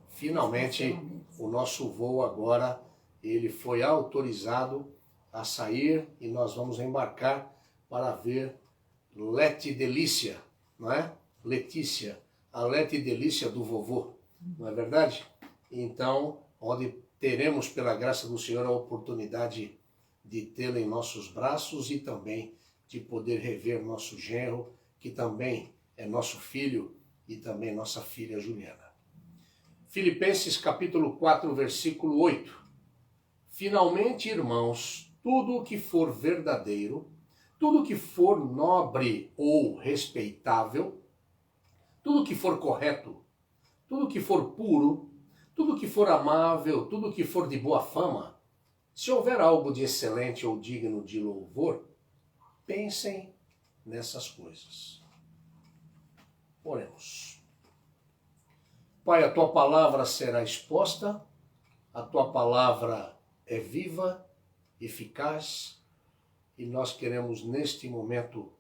finalmente o nosso voo agora ele foi autorizado a sair e nós vamos embarcar para ver Lete Delícia, não é? Letícia, a Lete Delícia do vovô, não é verdade? Então, onde teremos pela graça do Senhor a oportunidade de tê-la em nossos braços e também de poder rever nosso genro, que também é nosso filho e também nossa filha Juliana. Filipenses capítulo 4, versículo 8. Finalmente, irmãos, tudo o que for verdadeiro, tudo o que for nobre ou respeitável, tudo o que for correto, tudo o que for puro, tudo o que for amável, tudo o que for de boa fama, se houver algo de excelente ou digno de louvor, pensem nessas coisas. Oremos. Pai, a tua palavra será exposta, a tua palavra é viva, eficaz, e nós queremos neste momento,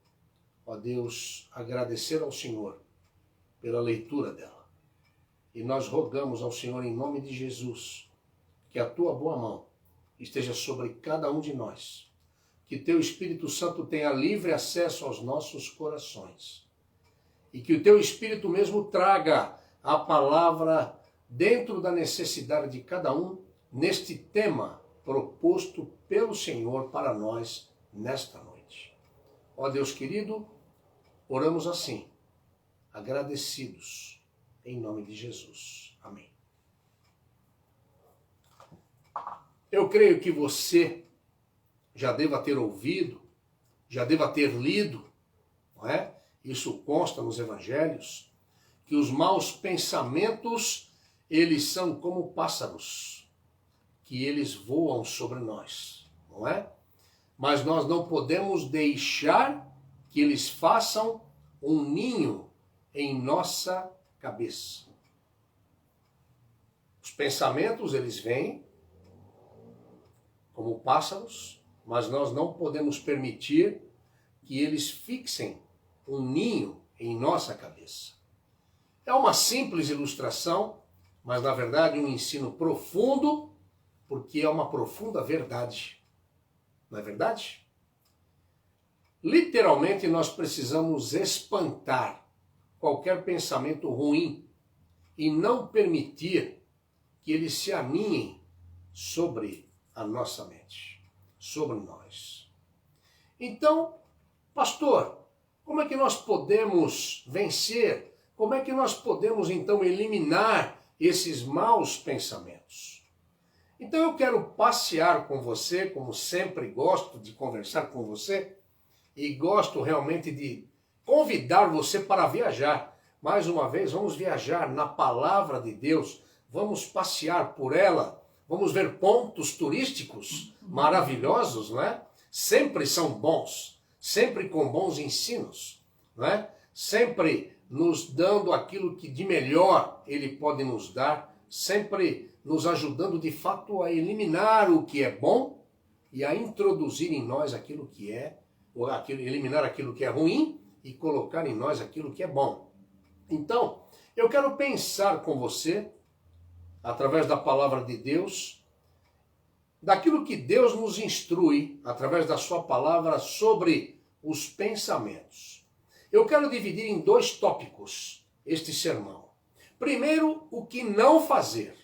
ó Deus, agradecer ao Senhor pela leitura dela. E nós rogamos ao Senhor em nome de Jesus, que a tua boa mão esteja sobre cada um de nós, que teu Espírito Santo tenha livre acesso aos nossos corações, e que o teu Espírito mesmo traga a palavra dentro da necessidade de cada um neste tema proposto pelo Senhor para nós nesta noite. Ó Deus querido, oramos assim, agradecidos, em nome de Jesus. Amém. Eu creio que você já deva ter ouvido, já deva ter lido, não é? Isso consta nos evangelhos, que os maus pensamentos, eles são como pássaros, que eles voam sobre nós, não é? Mas nós não podemos deixar que eles façam um ninho em nossa cabeça. Os pensamentos, eles vêm como pássaros, mas nós não podemos permitir que eles fixem um ninho em nossa cabeça. É uma simples ilustração, mas na verdade um ensino profundo, porque é uma profunda verdade. Não é verdade? Literalmente nós precisamos espantar qualquer pensamento ruim e não permitir que eles se aninhem sobre a nossa mente, sobre nós. Então, pastor, como é que nós podemos vencer? Como é que nós podemos então eliminar esses maus pensamentos? Então eu quero passear com você, como sempre gosto de conversar com você, e gosto realmente de convidar você para viajar. Mais uma vez, vamos viajar na palavra de Deus, vamos passear por ela, vamos ver pontos turísticos maravilhosos, não é? Sempre são bons, sempre com bons ensinos, não é? Sempre nos dando aquilo que de melhor Ele pode nos dar, sempre nos ajudando de fato a eliminar o que é bom e a introduzir em nós aquilo que é, ou eliminar aquilo que é ruim e colocar em nós aquilo que é bom. Então, eu quero pensar com você, através da palavra de Deus, daquilo que Deus nos instrui, através da sua palavra, sobre os pensamentos. Eu quero dividir em 2 tópicos este sermão. Primeiro, o que não fazer.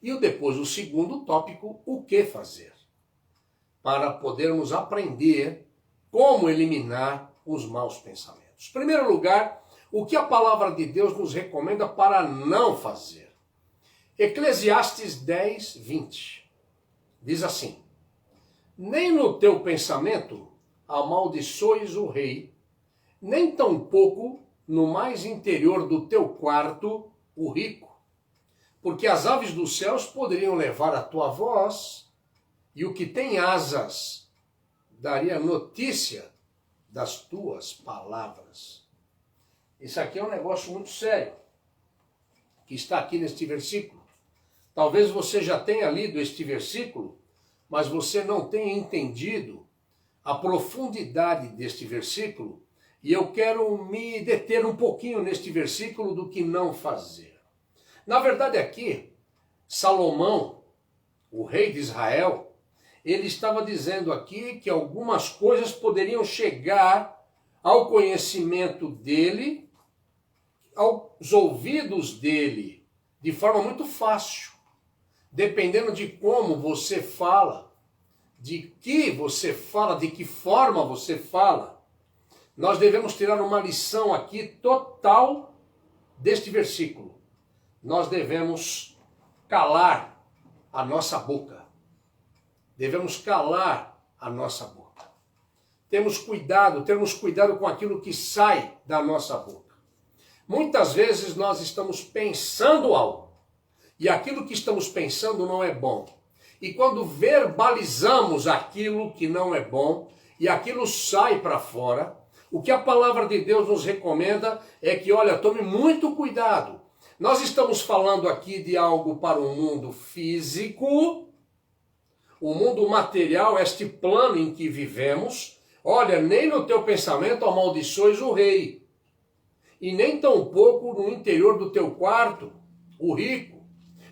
E depois, o segundo tópico, o que fazer. Para podermos aprender como eliminar os maus pensamentos. Em primeiro lugar, o que a palavra de Deus nos recomenda para não fazer. Eclesiastes 10, 20. Diz assim: nem no teu pensamento amaldiçoes o rei, nem tampouco no mais interior do teu quarto o rico, porque as aves dos céus poderiam levar a tua voz, e o que tem asas daria notícia das tuas palavras. Isso aqui é um negócio muito sério, que está aqui neste versículo. Talvez você já tenha lido este versículo, mas você não tenha entendido a profundidade deste versículo, e eu quero me deter um pouquinho neste versículo do que não fazer. Na verdade aqui, Salomão, o rei de Israel, ele estava dizendo aqui que algumas coisas poderiam chegar ao conhecimento dele, aos ouvidos dele, de forma muito fácil. Dependendo de como você fala, de que você fala, de que forma você fala, nós devemos tirar uma lição aqui total deste versículo. Nós devemos calar a nossa boca. Devemos calar a nossa boca. Termos cuidado com aquilo que sai da nossa boca. Muitas vezes nós estamos pensando algo, e aquilo que estamos pensando não é bom. E quando verbalizamos aquilo que não é bom, e aquilo sai para fora, o que a palavra de Deus nos recomenda é que, olha, tome muito cuidado. Nós estamos falando aqui de algo para o mundo físico, o mundo material, este plano em que vivemos. Olha, nem no teu pensamento amaldiçoes o rei, e nem tampouco no interior do teu quarto o rico.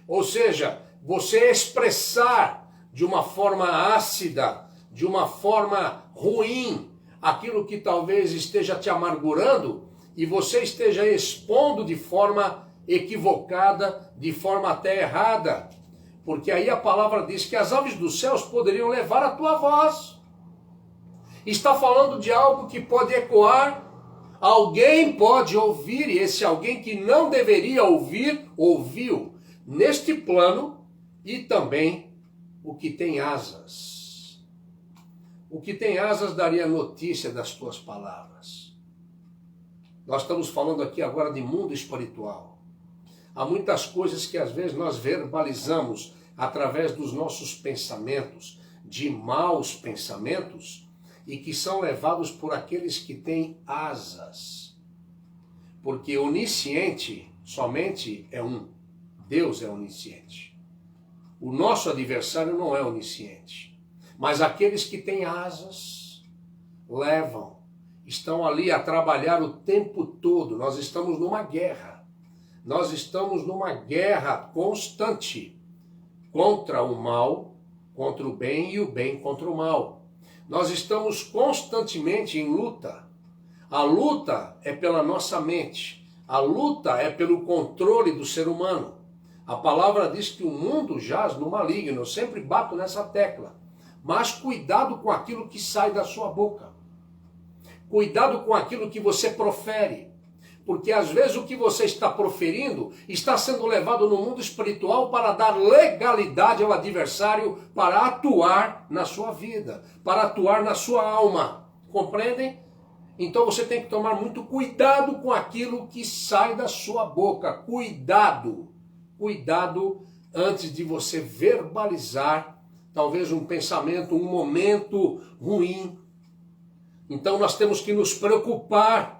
Ou seja, você expressar de uma forma ácida, de uma forma ruim, aquilo que talvez esteja te amargurando e você esteja expondo de forma equivocada, de forma até errada. Porque aí a palavra diz que as aves dos céus poderiam levar a tua voz. Está falando de algo que pode ecoar, alguém pode ouvir, e esse alguém que não deveria ouvir, ouviu, neste plano, e também o que tem asas. O que tem asas daria notícia das tuas palavras. Nós estamos falando aqui agora de mundo espiritual. Há muitas coisas que às vezes nós verbalizamos através dos nossos pensamentos, de maus pensamentos, e que são levados por aqueles que têm asas. Porque onisciente somente é um. Deus é onisciente. O nosso adversário não é onisciente. Mas aqueles que têm asas levam, estão ali a trabalhar o tempo todo. Nós estamos numa guerra. Nós estamos numa guerra constante contra o mal, contra o bem e o bem contra o mal. Nós estamos constantemente em luta. A luta é pela nossa mente. A luta é pelo controle do ser humano. A palavra diz que o mundo jaz no maligno. Eu sempre bato nessa tecla. Mas cuidado com aquilo que sai da sua boca. Cuidado com aquilo que você profere. Porque às vezes o que você está proferindo está sendo levado no mundo espiritual para dar legalidade ao adversário para atuar na sua vida, para atuar na sua alma. Compreendem? Então você tem que tomar muito cuidado com aquilo que sai da sua boca. Cuidado. Cuidado antes de você verbalizar talvez um pensamento, um momento ruim. Então nós temos que nos preocupar.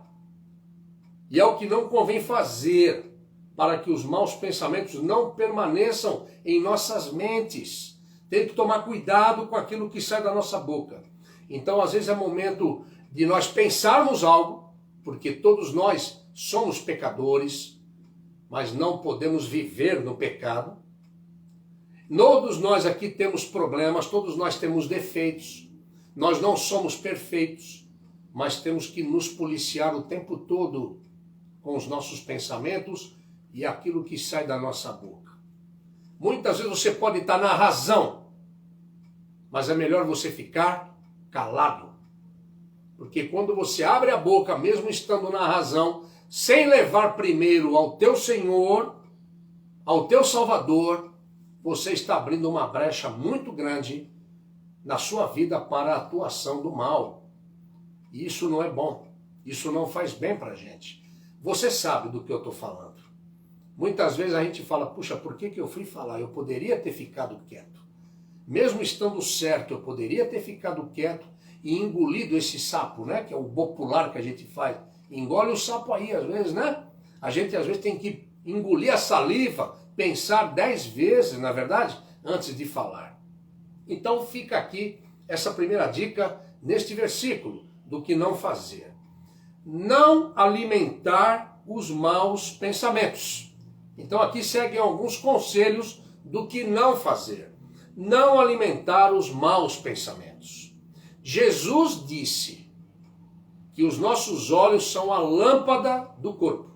E é o que não convém fazer para que os maus pensamentos não permaneçam em nossas mentes. Tem que tomar cuidado com aquilo que sai da nossa boca. Então, às vezes é momento de nós pensarmos algo, porque todos nós somos pecadores, mas não podemos viver no pecado. Todos nós aqui temos problemas, todos nós temos defeitos. Nós não somos perfeitos, mas temos que nos policiar o tempo todo com os nossos pensamentos e aquilo que sai da nossa boca. Muitas vezes você pode estar na razão, mas é melhor você ficar calado. Porque quando você abre a boca, mesmo estando na razão, sem levar primeiro ao teu Senhor, ao teu Salvador, você está abrindo uma brecha muito grande na sua vida para a atuação do mal. E isso não é bom. Isso não faz bem para a gente. Você sabe do que eu estou falando. Muitas vezes a gente fala, puxa, por que eu fui falar? Eu poderia ter ficado quieto. Mesmo estando certo, eu poderia ter ficado quieto e engolido esse sapo, né? Que é o popular que a gente faz. Engole o sapo aí, às vezes, né? A gente, às vezes, tem que engolir a saliva, pensar 10 vezes, na verdade, antes de falar. Então fica aqui essa primeira dica neste versículo, do que não fazer. Não alimentar os maus pensamentos. Então aqui seguem alguns conselhos do que não fazer. Não alimentar os maus pensamentos. Jesus disse que os nossos olhos são a lâmpada do corpo.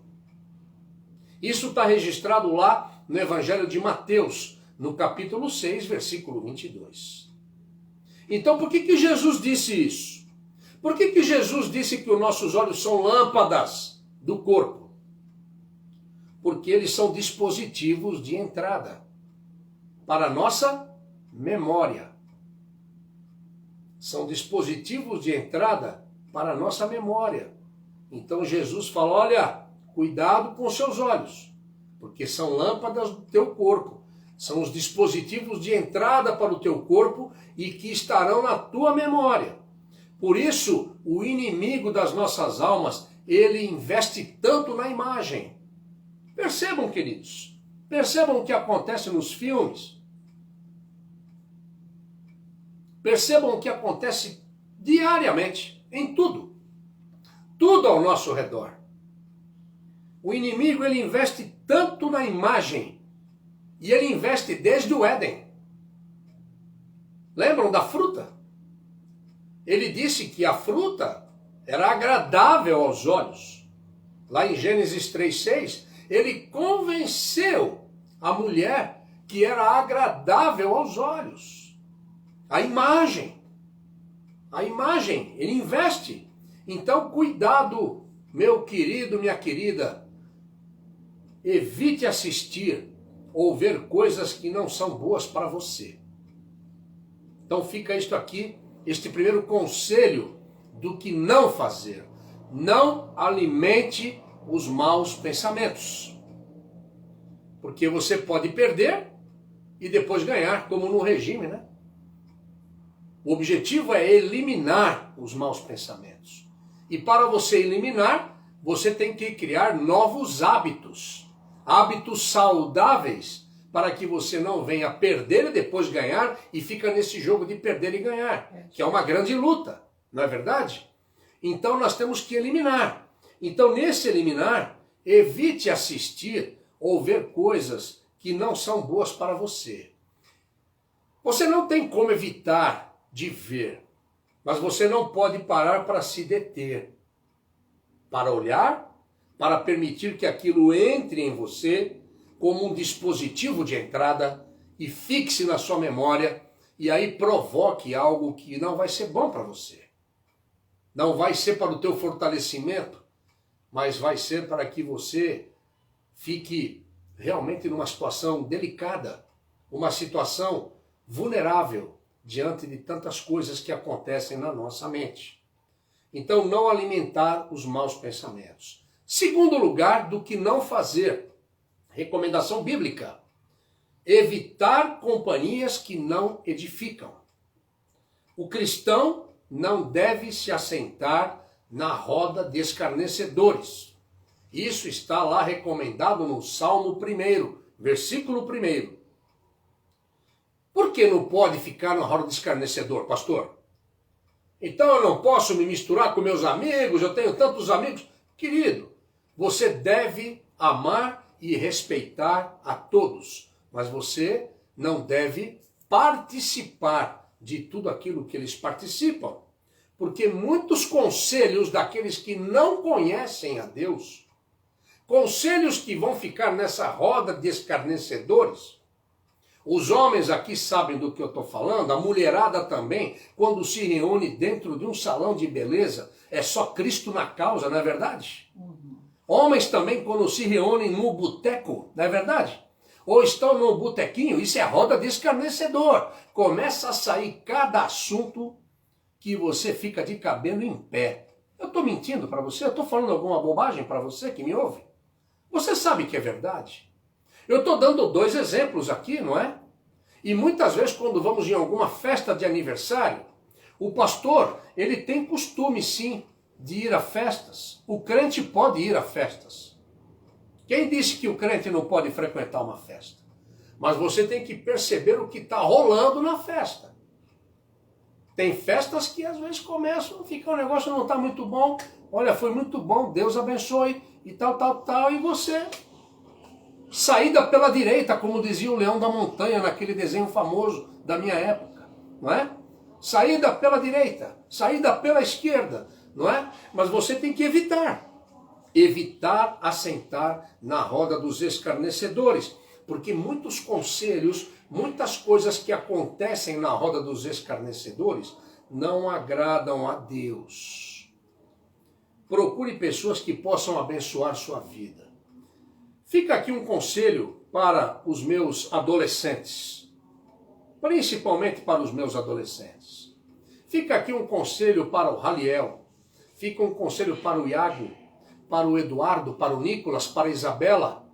Isso está registrado lá no Evangelho de Mateus, no capítulo 6, versículo 22. Então por que Jesus disse isso? Por que Jesus disse que os nossos olhos são lâmpadas do corpo? Porque eles são dispositivos de entrada para a nossa memória. São dispositivos de entrada para a nossa memória. Então Jesus fala, olha, cuidado com os seus olhos, porque são lâmpadas do teu corpo. São os dispositivos de entrada para o teu corpo e que estarão na tua memória. Por isso, o inimigo das nossas almas, ele investe tanto na imagem. Percebam, queridos, percebam o que acontece nos filmes. Percebam o que acontece diariamente, em tudo. Tudo ao nosso redor. O inimigo, ele investe tanto na imagem, e ele investe desde o Éden. Lembram da fruta? Ele disse que a fruta era agradável aos olhos. Lá em Gênesis 3:6, Ele convenceu a mulher que era agradável aos olhos. A imagem, ele investe. Então, cuidado, meu querido, minha querida. Evite assistir ou ver coisas que não são boas para você. Então fica isto aqui, este primeiro conselho do que não fazer. Não alimente os maus pensamentos. Porque você pode perder e depois ganhar, como no regime, né? O objetivo é eliminar os maus pensamentos. E para você eliminar, você tem que criar novos hábitos. Hábitos saudáveis, para que você não venha perder e depois ganhar e fica nesse jogo de perder e ganhar, que é uma grande luta, não é verdade? Então nós temos que eliminar. Então nesse eliminar, evite assistir ou ver coisas que não são boas para você. Você não tem como evitar de ver, mas você não pode parar para se deter, para olhar, para permitir que aquilo entre em você como um dispositivo de entrada e fixe na sua memória e aí provoque algo que não vai ser bom para você. Não vai ser para o teu fortalecimento, mas vai ser para que você fique realmente numa situação delicada, uma situação vulnerável diante de tantas coisas que acontecem na nossa mente. Então, não alimentar os maus pensamentos. Segundo lugar, do que não fazer. Recomendação bíblica. Evitar companhias que não edificam. O cristão não deve se assentar na roda de escarnecedores. Isso está lá recomendado no Salmo 1, versículo 1. Por que não pode ficar na roda de escarnecedor, pastor? Então eu não posso me misturar com meus amigos, eu tenho tantos amigos. Querido, você deve amar e respeitar a todos, mas você não deve participar de tudo aquilo que eles participam, porque muitos conselhos daqueles que não conhecem a Deus, conselhos que vão ficar nessa roda de escarnecedores, os homens aqui sabem do que eu estou falando, a mulherada também, quando se reúne dentro de um salão de beleza, é só Cristo na causa, não é verdade? Homens também, quando se reúnem no boteco, não é verdade? Ou estão no botequinho, isso é roda de escarnecedor. Começa a sair cada assunto que você fica de cabelo em pé. Eu estou mentindo para você? Eu estou falando alguma bobagem para você que me ouve? Você sabe que é verdade. Eu estou dando 2 exemplos aqui, não é? E muitas vezes quando vamos em alguma festa de aniversário, o pastor, ele tem costume sim de ir a festas. O crente pode ir a festas. Quem disse que o crente não pode frequentar uma festa? Mas você tem que perceber o que está rolando na festa. Tem festas que às vezes começam, fica um negócio não está muito bom. Olha, foi muito bom, Deus abençoe e tal, e você... Saída pela direita, como dizia o Leão da Montanha naquele desenho famoso da minha época, não é? Saída pela direita, saída pela esquerda, não é? Mas você tem que evitar assentar na roda dos escarnecedores, porque muitos conselhos, muitas coisas que acontecem na roda dos escarnecedores não agradam a Deus. Procure pessoas que possam abençoar sua vida. Fica aqui um conselho para os meus adolescentes, principalmente para os meus adolescentes. Fica aqui um conselho para o Raliel, fica um conselho para o Iago, para o Eduardo, para o Nicolas, para a Isabela.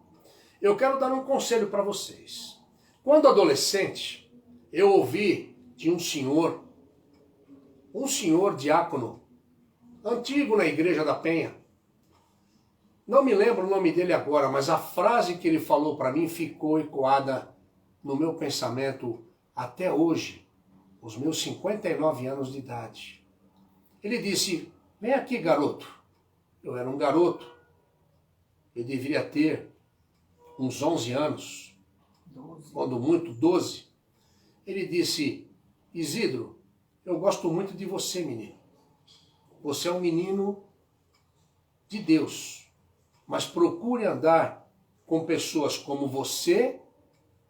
Eu quero dar um conselho para vocês. Quando adolescente, eu ouvi de um senhor diácono, antigo na Igreja da Penha. Não me lembro o nome dele agora, mas a frase que ele falou para mim ficou ecoada no meu pensamento até hoje, os meus 59 anos de idade. Ele disse, vem aqui, garoto. Eu era um garoto. Eu deveria ter uns 11 anos, 12. Quando muito, 12. Ele disse, Isidro, eu gosto muito de você, menino. Você é um menino de Deus. Mas procure andar com pessoas como você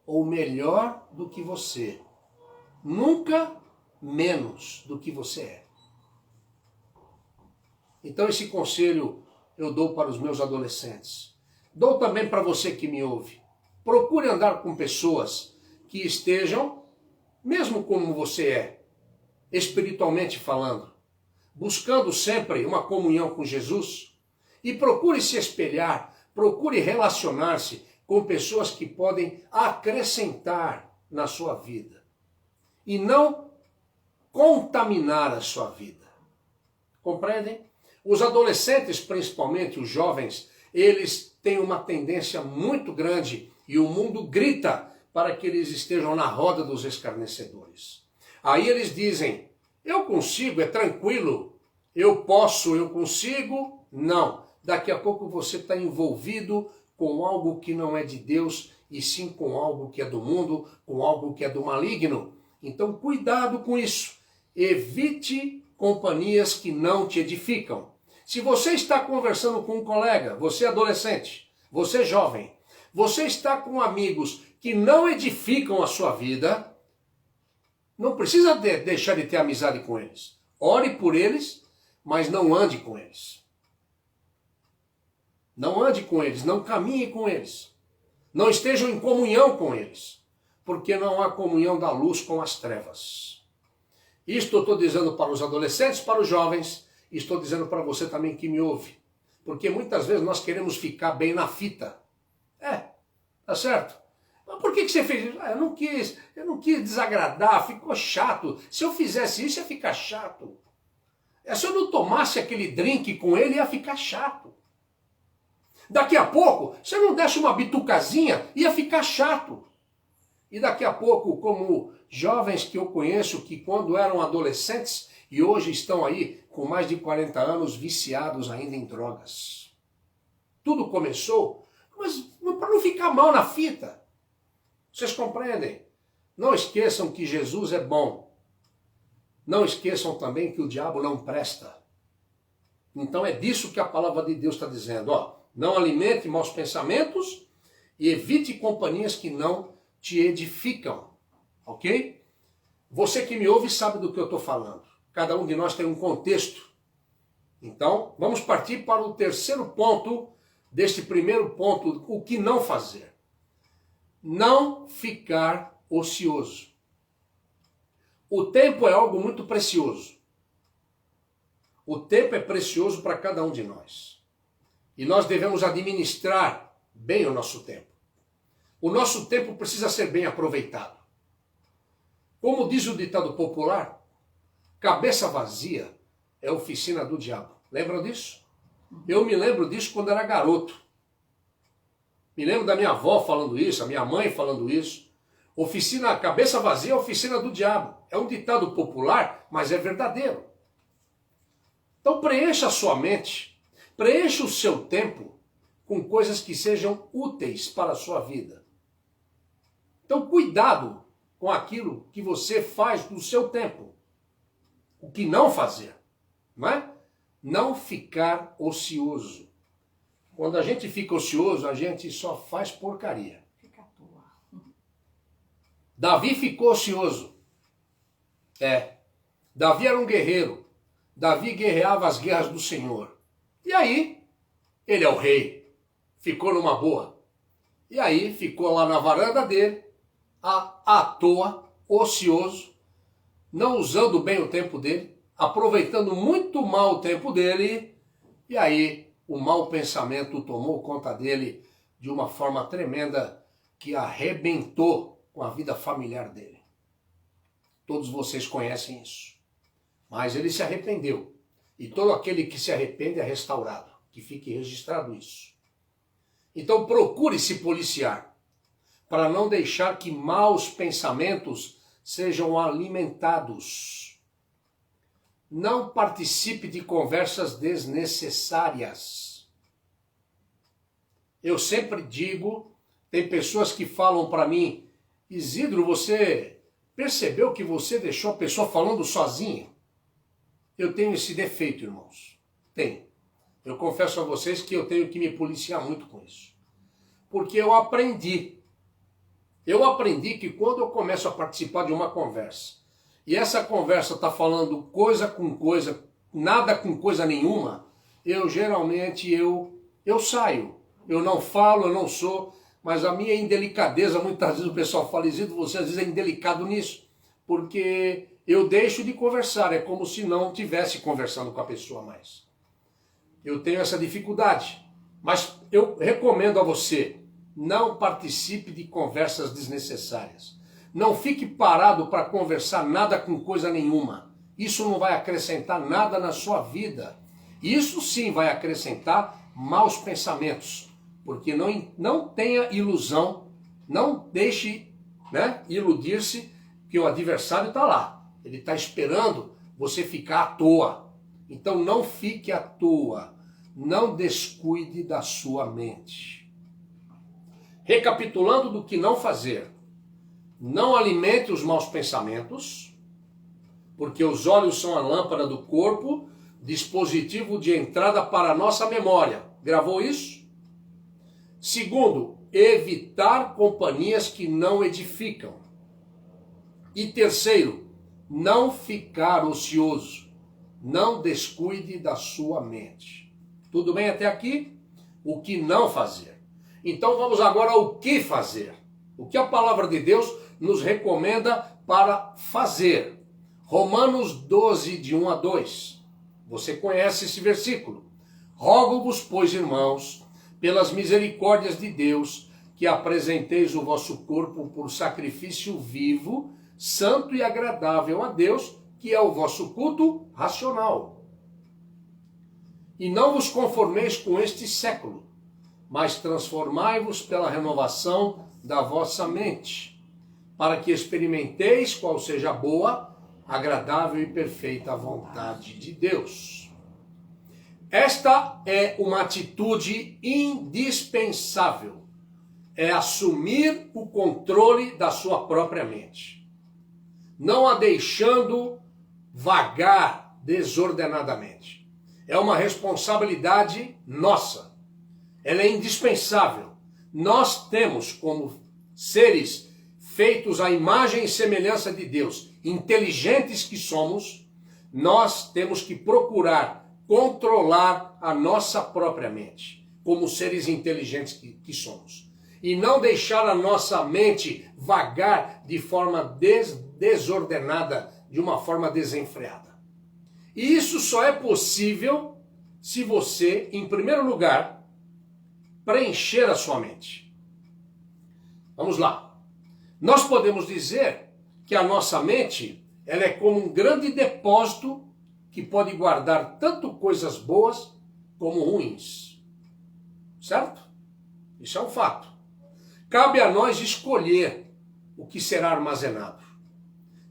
ou melhor do que você. Nunca menos do que você é. Então esse conselho eu dou para os meus adolescentes. Dou também para você que me ouve. Procure andar com pessoas que estejam, mesmo como você é, espiritualmente falando, buscando sempre uma comunhão com Jesus, e procure se espelhar, procure relacionar-se com pessoas que podem acrescentar na sua vida e não contaminar a sua vida. Compreendem? Os adolescentes, principalmente os jovens, eles têm uma tendência muito grande e o mundo grita para que eles estejam na roda dos escarnecedores. Aí eles dizem, eu consigo, é tranquilo, eu posso, eu consigo. Não, daqui a pouco você está envolvido com algo que não é de Deus e sim com algo que é do mundo, com algo que é do maligno. Então cuidado com isso, evite companhias que não te edificam. Se você está conversando com um colega, você adolescente, você jovem, você está com amigos que não edificam a sua vida, não precisa deixar de ter amizade com eles. Ore por eles, mas não ande com eles. Não ande com eles, não caminhe com eles. Não estejam em comunhão com eles, porque não há comunhão da luz com as trevas. Isto eu estou dizendo para os adolescentes, para os jovens, e estou dizendo para você também que me ouve. Porque muitas vezes nós queremos ficar bem na fita. Tá certo? Mas por que você fez isso? Eu não quis desagradar, ficou chato. Se eu fizesse isso, ia ficar chato. Se eu não tomasse aquele drink com ele, ia ficar chato. Daqui a pouco, se eu não desse uma bitucazinha, ia ficar chato. E daqui a pouco, como jovens que eu conheço, que quando eram adolescentes e hoje estão aí com mais de 40 anos viciados ainda em drogas. Tudo começou, mas para não ficar mal na fita. Vocês compreendem? Não esqueçam que Jesus é bom. Não esqueçam também que o diabo não presta. Então é disso que a palavra de Deus está dizendo. Não alimente maus pensamentos e evite companhias que não te edificam. Ok? Você que me ouve sabe do que eu estou falando. Cada um de nós tem um contexto. Então, vamos partir para o terceiro ponto deste primeiro ponto, o que não fazer. Não ficar ocioso. O tempo é algo muito precioso. O tempo é precioso para cada um de nós. E nós devemos administrar bem o nosso tempo. O nosso tempo precisa ser bem aproveitado. Como diz o ditado popular, cabeça vazia é oficina do diabo. Lembram disso? Eu me lembro disso quando era garoto. Me lembro da minha avó falando isso, a minha mãe falando isso. Cabeça vazia é oficina do diabo. É um ditado popular, mas é verdadeiro. Então preencha a sua mente, preencha o seu tempo com coisas que sejam úteis para a sua vida. Então cuidado com aquilo que você faz no seu tempo. O que não fazer, não é? Não ficar ocioso. Quando a gente fica ocioso, a gente só faz porcaria. Fica à toa. Davi ficou ocioso. Davi era um guerreiro. Davi guerreava as guerras do Senhor. E aí, ele é o rei. Ficou numa boa. E aí, ficou lá na varanda dele, à toa, ocioso, não usando bem o tempo dele, aproveitando muito mal o tempo dele, e aí o mau pensamento tomou conta dele de uma forma tremenda que arrebentou com a vida familiar dele. Todos vocês conhecem isso. Mas ele se arrependeu. E todo aquele que se arrepende é restaurado. Que fique registrado isso. Então procure se policiar para não deixar que maus pensamentos sejam alimentados. Não participe de conversas desnecessárias. Eu sempre digo, tem pessoas que falam para mim, Isidro, você percebeu que você deixou a pessoa falando sozinha? Eu tenho esse defeito, irmãos. Tenho. Eu confesso a vocês que eu tenho que me policiar muito com isso. Porque eu aprendi. Eu aprendi que quando eu começo a participar de uma conversa, e essa conversa está falando coisa com coisa, nada com coisa nenhuma, eu geralmente eu saio. Eu não falo, eu não sou, mas a minha indelicadeza, muitas vezes o pessoal fala, Isidro, você às vezes é indelicado nisso, porque eu deixo de conversar, é como se não estivesse conversando com a pessoa mais. Eu tenho essa dificuldade, mas eu recomendo a você, não participe de conversas desnecessárias. Não fique parado para conversar nada com coisa nenhuma. Isso não vai acrescentar nada na sua vida. Isso sim vai acrescentar maus pensamentos. Porque não tenha ilusão, não deixe, iludir-se que o adversário está lá. Ele está esperando você ficar à toa. Então não fique à toa. Não descuide da sua mente. Recapitulando do que não fazer. Não alimente os maus pensamentos, porque os olhos são a lâmpada do corpo, dispositivo de entrada para a nossa memória. Gravou isso? Segundo, evitar companhias que não edificam. E terceiro, não ficar ocioso. Não descuide da sua mente. Tudo bem até aqui? O que não fazer. Então vamos agora ao que fazer. O que a palavra de Deus nos recomenda para fazer. Romanos 12, de 1 a 2. Você conhece esse versículo. Rogo-vos, pois, irmãos, pelas misericórdias de Deus, que apresenteis o vosso corpo por sacrifício vivo, santo e agradável a Deus, que é o vosso culto racional. E não vos conformeis com este século, mas transformai-vos pela renovação da vossa mente, para que experimenteis qual seja a boa, agradável e perfeita vontade de Deus. Esta é uma atitude indispensável. É assumir o controle da sua própria mente. Não a deixando vagar desordenadamente. É uma responsabilidade nossa. Ela é indispensável. Nós temos, como seres feitos à imagem e semelhança de Deus, inteligentes que somos, nós temos que procurar controlar a nossa própria mente, como seres inteligentes que somos. E não deixar a nossa mente vagar de forma desordenada, de uma forma desenfreada. E isso só é possível se você, em primeiro lugar, preencher a sua mente. Vamos lá. Nós podemos dizer que a nossa mente, ela é como um grande depósito que pode guardar tanto coisas boas como ruins. Certo? Isso é um fato. Cabe a nós escolher o que será armazenado.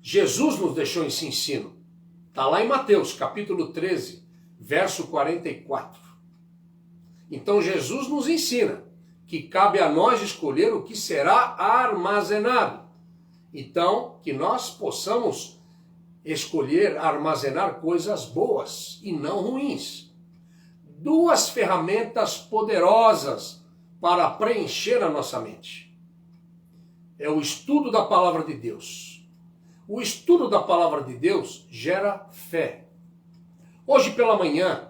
Jesus nos deixou esse ensino. Está lá em Mateus, capítulo 13, verso 44. Então Jesus nos ensina que cabe a nós escolher o que será armazenado. Então, que nós possamos escolher armazenar coisas boas e não ruins. Duas ferramentas poderosas para preencher a nossa mente. É o estudo da palavra de Deus. O estudo da palavra de Deus gera fé. Hoje pela manhã,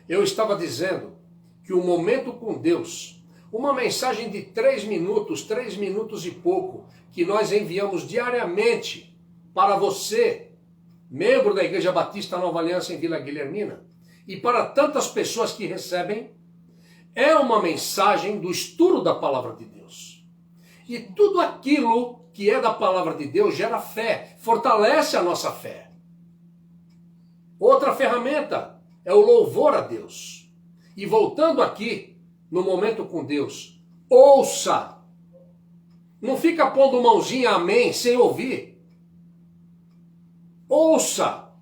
eu estava dizendo que o momento com Deus, uma mensagem de 3 minutos e pouco, que nós enviamos diariamente para você, membro da Igreja Batista Nova Aliança em Vila Guilhermina, e para tantas pessoas que recebem, é uma mensagem do estudo da palavra de Deus. E tudo aquilo que é da palavra de Deus gera fé, fortalece a nossa fé. Outra ferramenta é o louvor a Deus. E voltando aqui, no momento com Deus, ouça. Não fica pondo mãozinha amém sem ouvir. Ouça.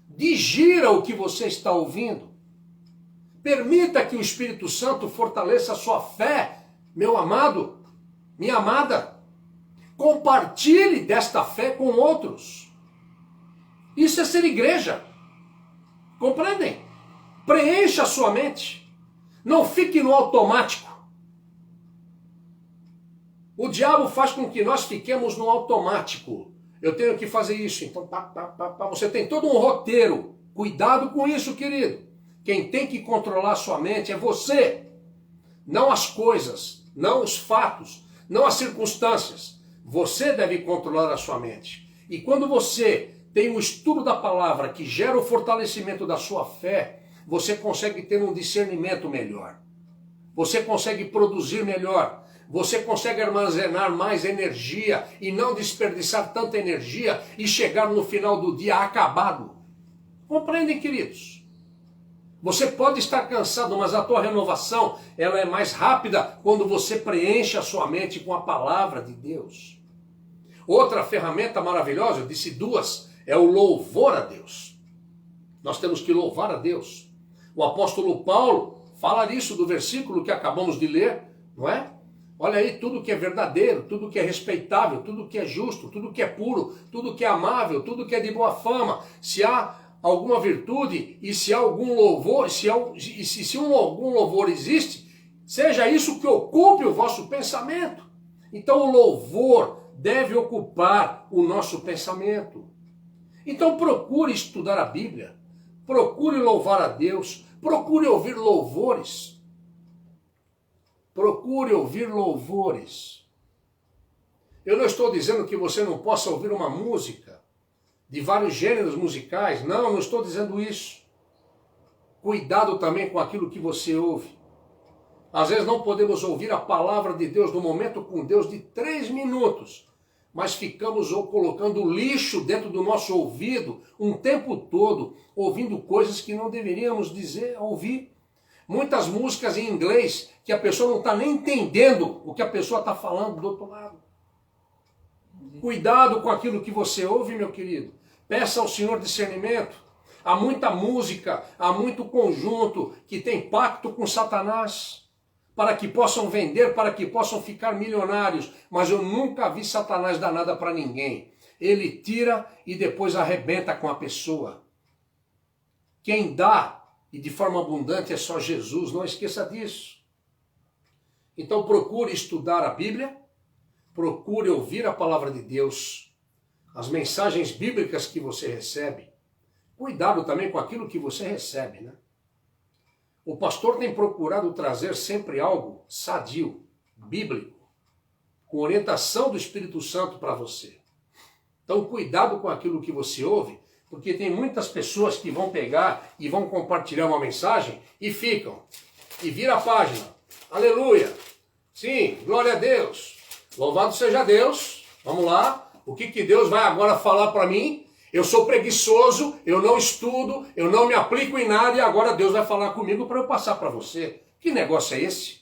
Digira o que você está ouvindo. Permita que o Espírito Santo fortaleça a sua fé, meu amado, minha amada. Compartilhe desta fé com outros. Isso é ser igreja. Compreendem? Preencha a sua mente. Não fique no automático. O diabo faz com que nós fiquemos no automático. Eu tenho que fazer isso, então você tem todo um roteiro. Cuidado com isso, querido. Quem tem que controlar a sua mente é você. Não as coisas, não os fatos, não as circunstâncias. Você deve controlar a sua mente. E quando você tem um estudo da palavra que gera o fortalecimento da sua fé, você consegue ter um discernimento melhor. Você consegue produzir melhor. Você consegue armazenar mais energia e não desperdiçar tanta energia e chegar no final do dia acabado. Compreendem, queridos? Você pode estar cansado, mas a tua renovação ela é mais rápida quando você preenche a sua mente com a palavra de Deus. Outra ferramenta maravilhosa, eu disse duas, é o louvor a Deus. Nós temos que louvar a Deus. O apóstolo Paulo fala disso do versículo que acabamos de ler, não é? Olha aí, tudo que é verdadeiro, tudo que é respeitável, tudo que é justo, tudo que é puro, tudo que é amável, tudo que é de boa fama. Se há alguma virtude e se há algum louvor, se algum louvor existe, seja isso que ocupe o vosso pensamento. Então o louvor deve ocupar o nosso pensamento. Então procure estudar a Bíblia, procure louvar a Deus, procure ouvir louvores. Procure ouvir louvores. Eu não estou dizendo que você não possa ouvir uma música de vários gêneros musicais. Não estou dizendo isso. Cuidado também com aquilo que você ouve. Às vezes não podemos ouvir a palavra de Deus no momento com Deus de 3 minutos, mas ficamos colocando lixo dentro do nosso ouvido um tempo todo, ouvindo coisas que não deveríamos ouvir. Muitas músicas em inglês que a pessoa não está nem entendendo o que a pessoa está falando do outro lado. Cuidado com aquilo que você ouve, meu querido. Peça ao Senhor discernimento. Há muita música, há muito conjunto que tem pacto com Satanás para que possam vender, para que possam ficar milionários. Mas eu nunca vi Satanás dar nada para ninguém. Ele tira e depois arrebenta com a pessoa. Quem dá e de forma abundante é só Jesus, não esqueça disso. Então procure estudar a Bíblia, procure ouvir a palavra de Deus, as mensagens bíblicas que você recebe. Cuidado também com aquilo que você recebe, né? O pastor tem procurado trazer sempre algo sadio, bíblico, com orientação do Espírito Santo para você. Então cuidado com aquilo que você ouve, porque tem muitas pessoas que vão pegar e vão compartilhar uma mensagem e ficam. E vira a página. Aleluia. Sim, glória a Deus. Louvado seja Deus. Vamos lá. O que Deus vai agora falar para mim? Eu sou preguiçoso, eu não estudo, eu não me aplico em nada e agora Deus vai falar comigo para eu passar para você. Que negócio é esse?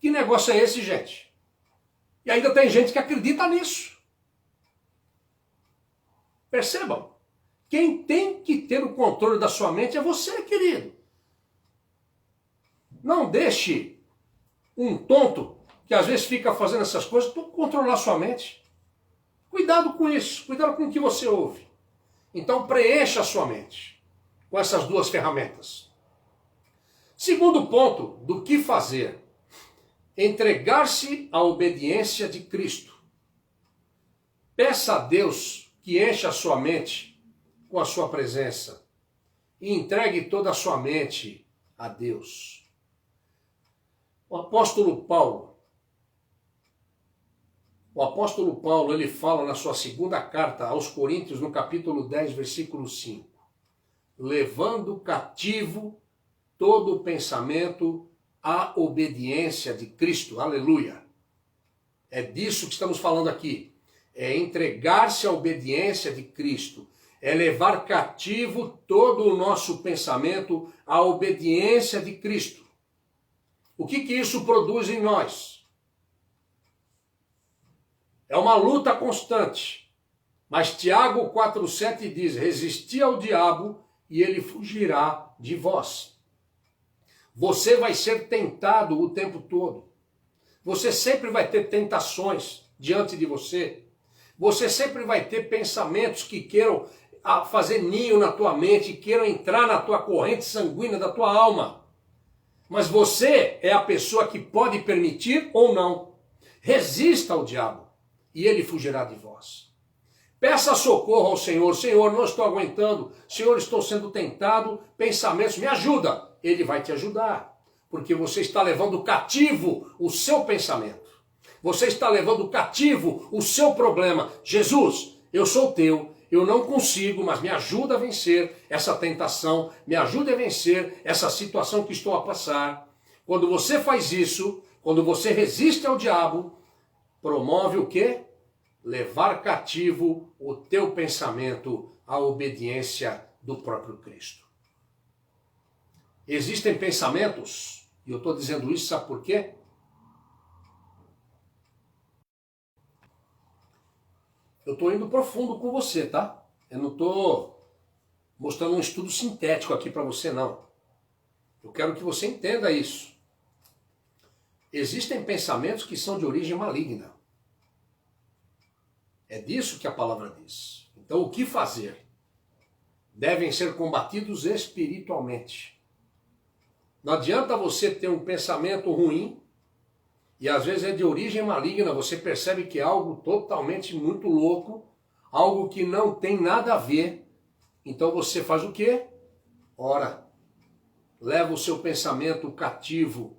Que negócio é esse, gente? E ainda tem gente que acredita nisso. Percebam. Quem tem que ter o controle da sua mente é você, querido. Não deixe um tonto que às vezes fica fazendo essas coisas controlar sua mente. Cuidado com isso, cuidado com o que você ouve. Então preencha a sua mente com essas duas ferramentas. Segundo ponto do que fazer. Entregar-se à obediência de Cristo. Peça a Deus que encha a sua mente com a sua presença e entregue toda a sua mente a Deus. O apóstolo Paulo, ele fala na sua segunda carta aos Coríntios, no capítulo 10, versículo 5, levando cativo todo o pensamento à obediência de Cristo. Aleluia! É disso que estamos falando aqui. É entregar-se à obediência de Cristo. É levar cativo todo o nosso pensamento à obediência de Cristo. O que isso produz em nós? É uma luta constante. Mas Tiago 4,7 diz, resisti ao diabo e ele fugirá de vós. Você vai ser tentado o tempo todo. Você sempre vai ter tentações diante de você. Você sempre vai ter pensamentos que queiram fazer ninho na tua mente, queiram entrar na tua corrente sanguínea da tua alma. Mas você é a pessoa que pode permitir ou não. Resista ao diabo e ele fugirá de vós. Peça socorro ao Senhor. Senhor, não estou aguentando. Senhor, estou sendo tentado. Pensamentos, me ajuda. Ele vai te ajudar, porque você está levando cativo o seu pensamento. Você está levando cativo o seu problema. Jesus, eu sou teu. Eu não consigo, mas me ajuda a vencer essa tentação. Me ajuda a vencer essa situação que estou a passar. Quando você faz isso, quando você resiste ao diabo, promove o quê? Levar cativo o teu pensamento à obediência do próprio Cristo. Existem pensamentos, e eu estou dizendo isso, sabe por quê? Eu estou indo profundo com você, tá? Eu não estou mostrando um estudo sintético aqui para você, não. Eu quero que você entenda isso. Existem pensamentos que são de origem maligna. É disso que a palavra diz. Então, o que fazer? Devem ser combatidos espiritualmente. Não adianta você ter um pensamento ruim, e às vezes é de origem maligna, você percebe que é algo totalmente muito louco, algo que não tem nada a ver. Então você faz o quê? Ora, leva o seu pensamento cativo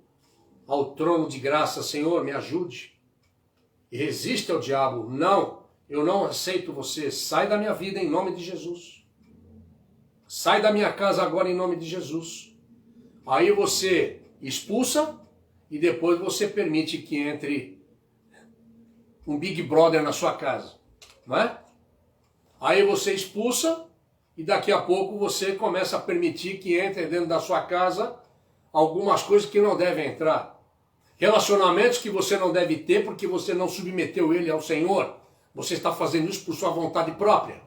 ao trono de graça. Senhor, me ajude. E resiste ao diabo. Não, eu não aceito você. Sai da minha vida em nome de Jesus. Sai da minha casa agora em nome de Jesus. Aí você expulsa e depois você permite que entre um Big Brother na sua casa, não é? Aí você expulsa e daqui a pouco você começa a permitir que entre dentro da sua casa algumas coisas que não devem entrar. Relacionamentos que você não deve ter porque você não submeteu ele ao Senhor. Você está fazendo isso por sua vontade própria.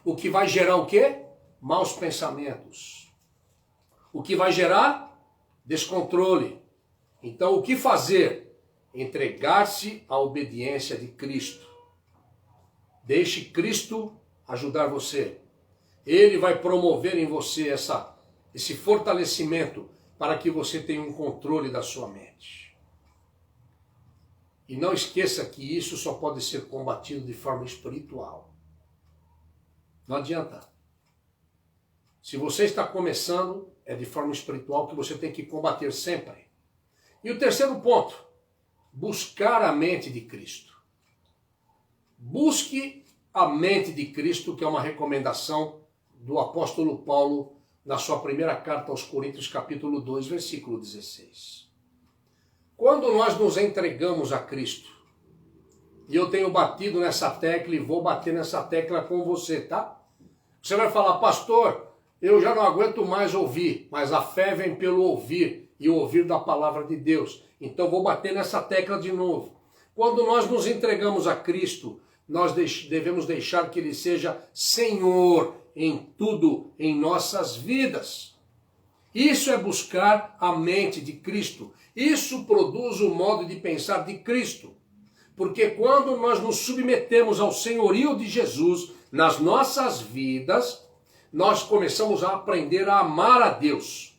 O que vai gerar o quê? Maus pensamentos. O que vai gerar? Descontrole. Então, o que fazer? Entregar-se à obediência de Cristo. Deixe Cristo ajudar você. Ele vai promover em você esse fortalecimento para que você tenha um controle da sua mente. E não esqueça que isso só pode ser combatido de forma espiritual. Não adianta. Se você está começando, é de forma espiritual que você tem que combater sempre. E o terceiro ponto, buscar a mente de Cristo. Busque a mente de Cristo, que é uma recomendação do apóstolo Paulo na sua primeira carta aos Coríntios, capítulo 2, versículo 16. Quando nós nos entregamos a Cristo, e eu tenho batido nessa tecla e vou bater nessa tecla com você, tá? Você vai falar, pastor, eu já não aguento mais ouvir, mas a fé vem pelo ouvir, e ouvir da palavra de Deus. Então vou bater nessa tecla de novo. Quando nós nos entregamos a Cristo, nós devemos deixar que Ele seja Senhor em tudo em nossas vidas. Isso é buscar a mente de Cristo. Isso produz o modo de pensar de Cristo. Porque quando nós nos submetemos ao senhorio de Jesus nas nossas vidas, nós começamos a aprender a amar a Deus.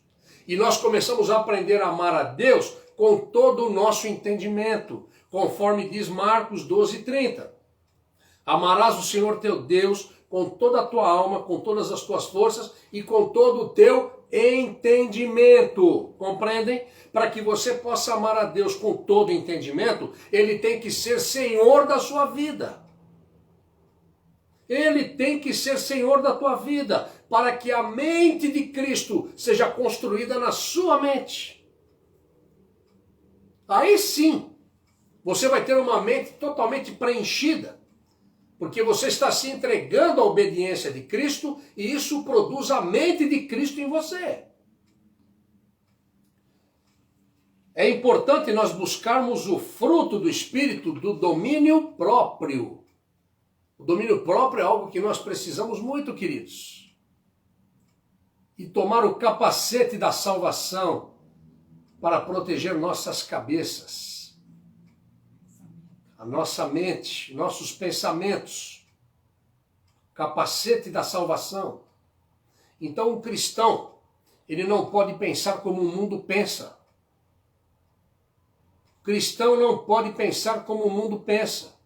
E nós começamos a aprender a amar a Deus com todo o nosso entendimento, conforme diz Marcos 12:30. Amarás o Senhor teu Deus com toda a tua alma, com todas as tuas forças e com todo o teu entendimento. Compreendem? Para que você possa amar a Deus com todo o entendimento, Ele tem que ser Senhor da sua vida. Ele tem que ser Senhor da tua vida, para que a mente de Cristo seja construída na sua mente. Aí sim, você vai ter uma mente totalmente preenchida, porque você está se entregando à obediência de Cristo e isso produz a mente de Cristo em você. É importante nós buscarmos o fruto do Espírito do domínio próprio. O domínio próprio é algo que nós precisamos muito, queridos. E tomar o capacete da salvação para proteger nossas cabeças, a nossa mente, nossos pensamentos. Capacete da salvação. Então, um cristão, ele não pode pensar como o mundo pensa. cristão não pode pensar como o mundo pensa.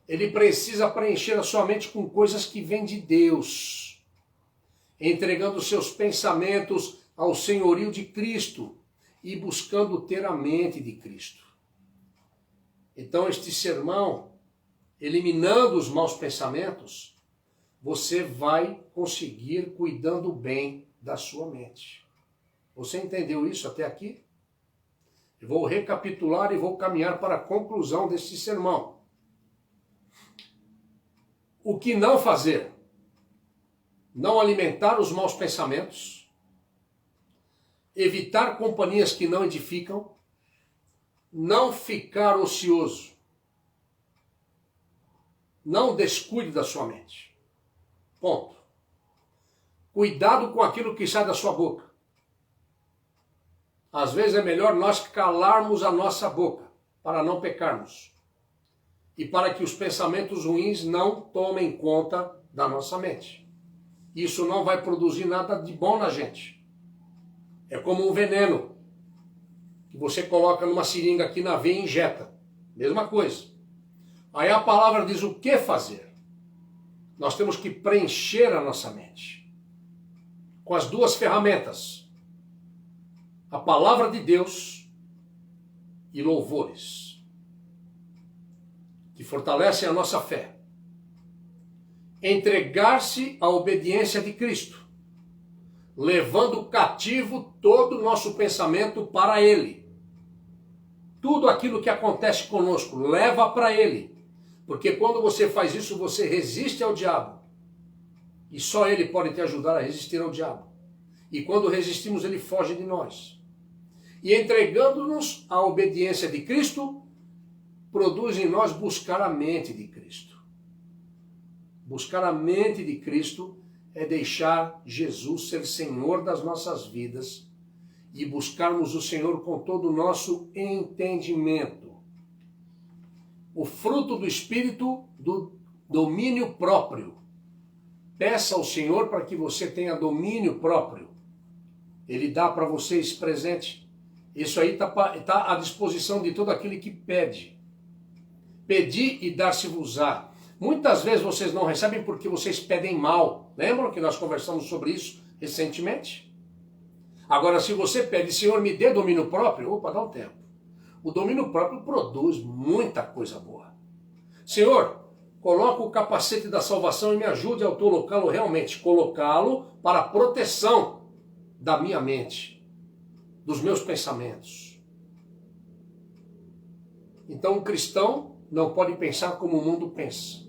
Ele precisa preencher a sua mente com coisas que vêm de Deus, entregando seus pensamentos ao senhorio de Cristo e buscando ter a mente de Cristo. Então, este sermão, eliminando os maus pensamentos, você vai conseguir cuidando bem da sua mente. Você entendeu isso até aqui? Eu vou recapitular e vou caminhar para a conclusão deste sermão. O que não fazer? Não alimentar os maus pensamentos, evitar companhias que não edificam, não ficar ocioso, não descuide da sua mente. Ponto. Cuidado com aquilo que sai da sua boca. Às vezes é melhor nós calarmos a nossa boca para não pecarmos e para que os pensamentos ruins não tomem conta da nossa mente. Isso não vai produzir nada de bom na gente. É como um veneno que você coloca numa seringa aqui na veia e injeta. Mesma coisa. Aí a palavra diz o que fazer. Nós temos que preencher a nossa mente com as duas ferramentas: a palavra de Deus e louvores, que fortalecem a nossa fé. Entregar-se à obediência de Cristo, levando cativo todo o nosso pensamento para Ele. Tudo aquilo que acontece conosco, leva para Ele. Porque quando você faz isso, você resiste ao diabo. E só Ele pode te ajudar a resistir ao diabo. E quando resistimos, Ele foge de nós. E entregando-nos à obediência de Cristo, produz em nós buscar a mente de Cristo. Buscar a mente de Cristo é deixar Jesus ser Senhor das nossas vidas e buscarmos o Senhor com todo o nosso entendimento. O fruto do Espírito do domínio próprio. Peça ao Senhor para que você tenha domínio próprio. Ele dá para você esse presente. Isso aí está à disposição de todo aquele que pede. Pedi e dar-se-vos-á. Muitas vezes vocês não recebem porque vocês pedem mal. Lembram que nós conversamos sobre isso recentemente? Agora, se você pede, Senhor, me dê domínio próprio, opa, dá um tempo. O domínio próprio produz muita coisa boa. Senhor, coloca o capacete da salvação e me ajude a colocá-lo realmente, colocá-lo para a proteção da minha mente, dos meus pensamentos. Então, um cristão não pode pensar como o mundo pensa.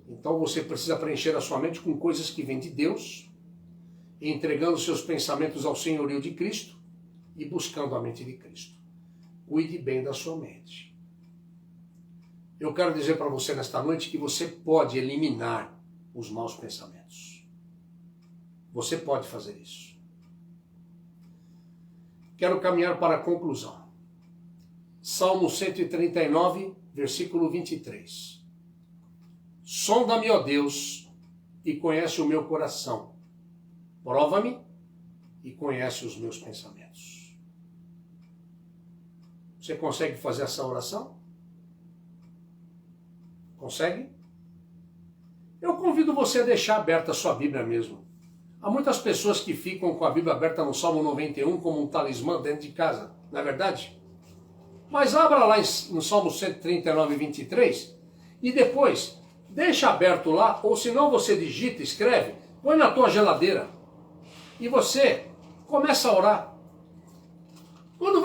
Então, você precisa preencher a sua mente com coisas que vêm de Deus, entregando seus pensamentos ao senhorio de Cristo e buscando a mente de Cristo. Cuide bem da sua mente. Eu quero dizer para você nesta noite que você pode eliminar os maus pensamentos. Você pode fazer isso. Quero caminhar para a conclusão. Salmo 139, versículo 23. Sonda-me, ó Deus, e conhece o meu coração. Prova-me e conhece os meus pensamentos. Você consegue fazer essa oração? Consegue? Eu convido você a deixar aberta a sua Bíblia mesmo. Há muitas pessoas que ficam com a Bíblia aberta no Salmo 91 como um talismã dentro de casa, não é verdade? Mas abra lá no Salmo 139, 23 e depois deixa aberto lá, ou se não você digita, escreve, põe na tua geladeira e você começa a orar. Quando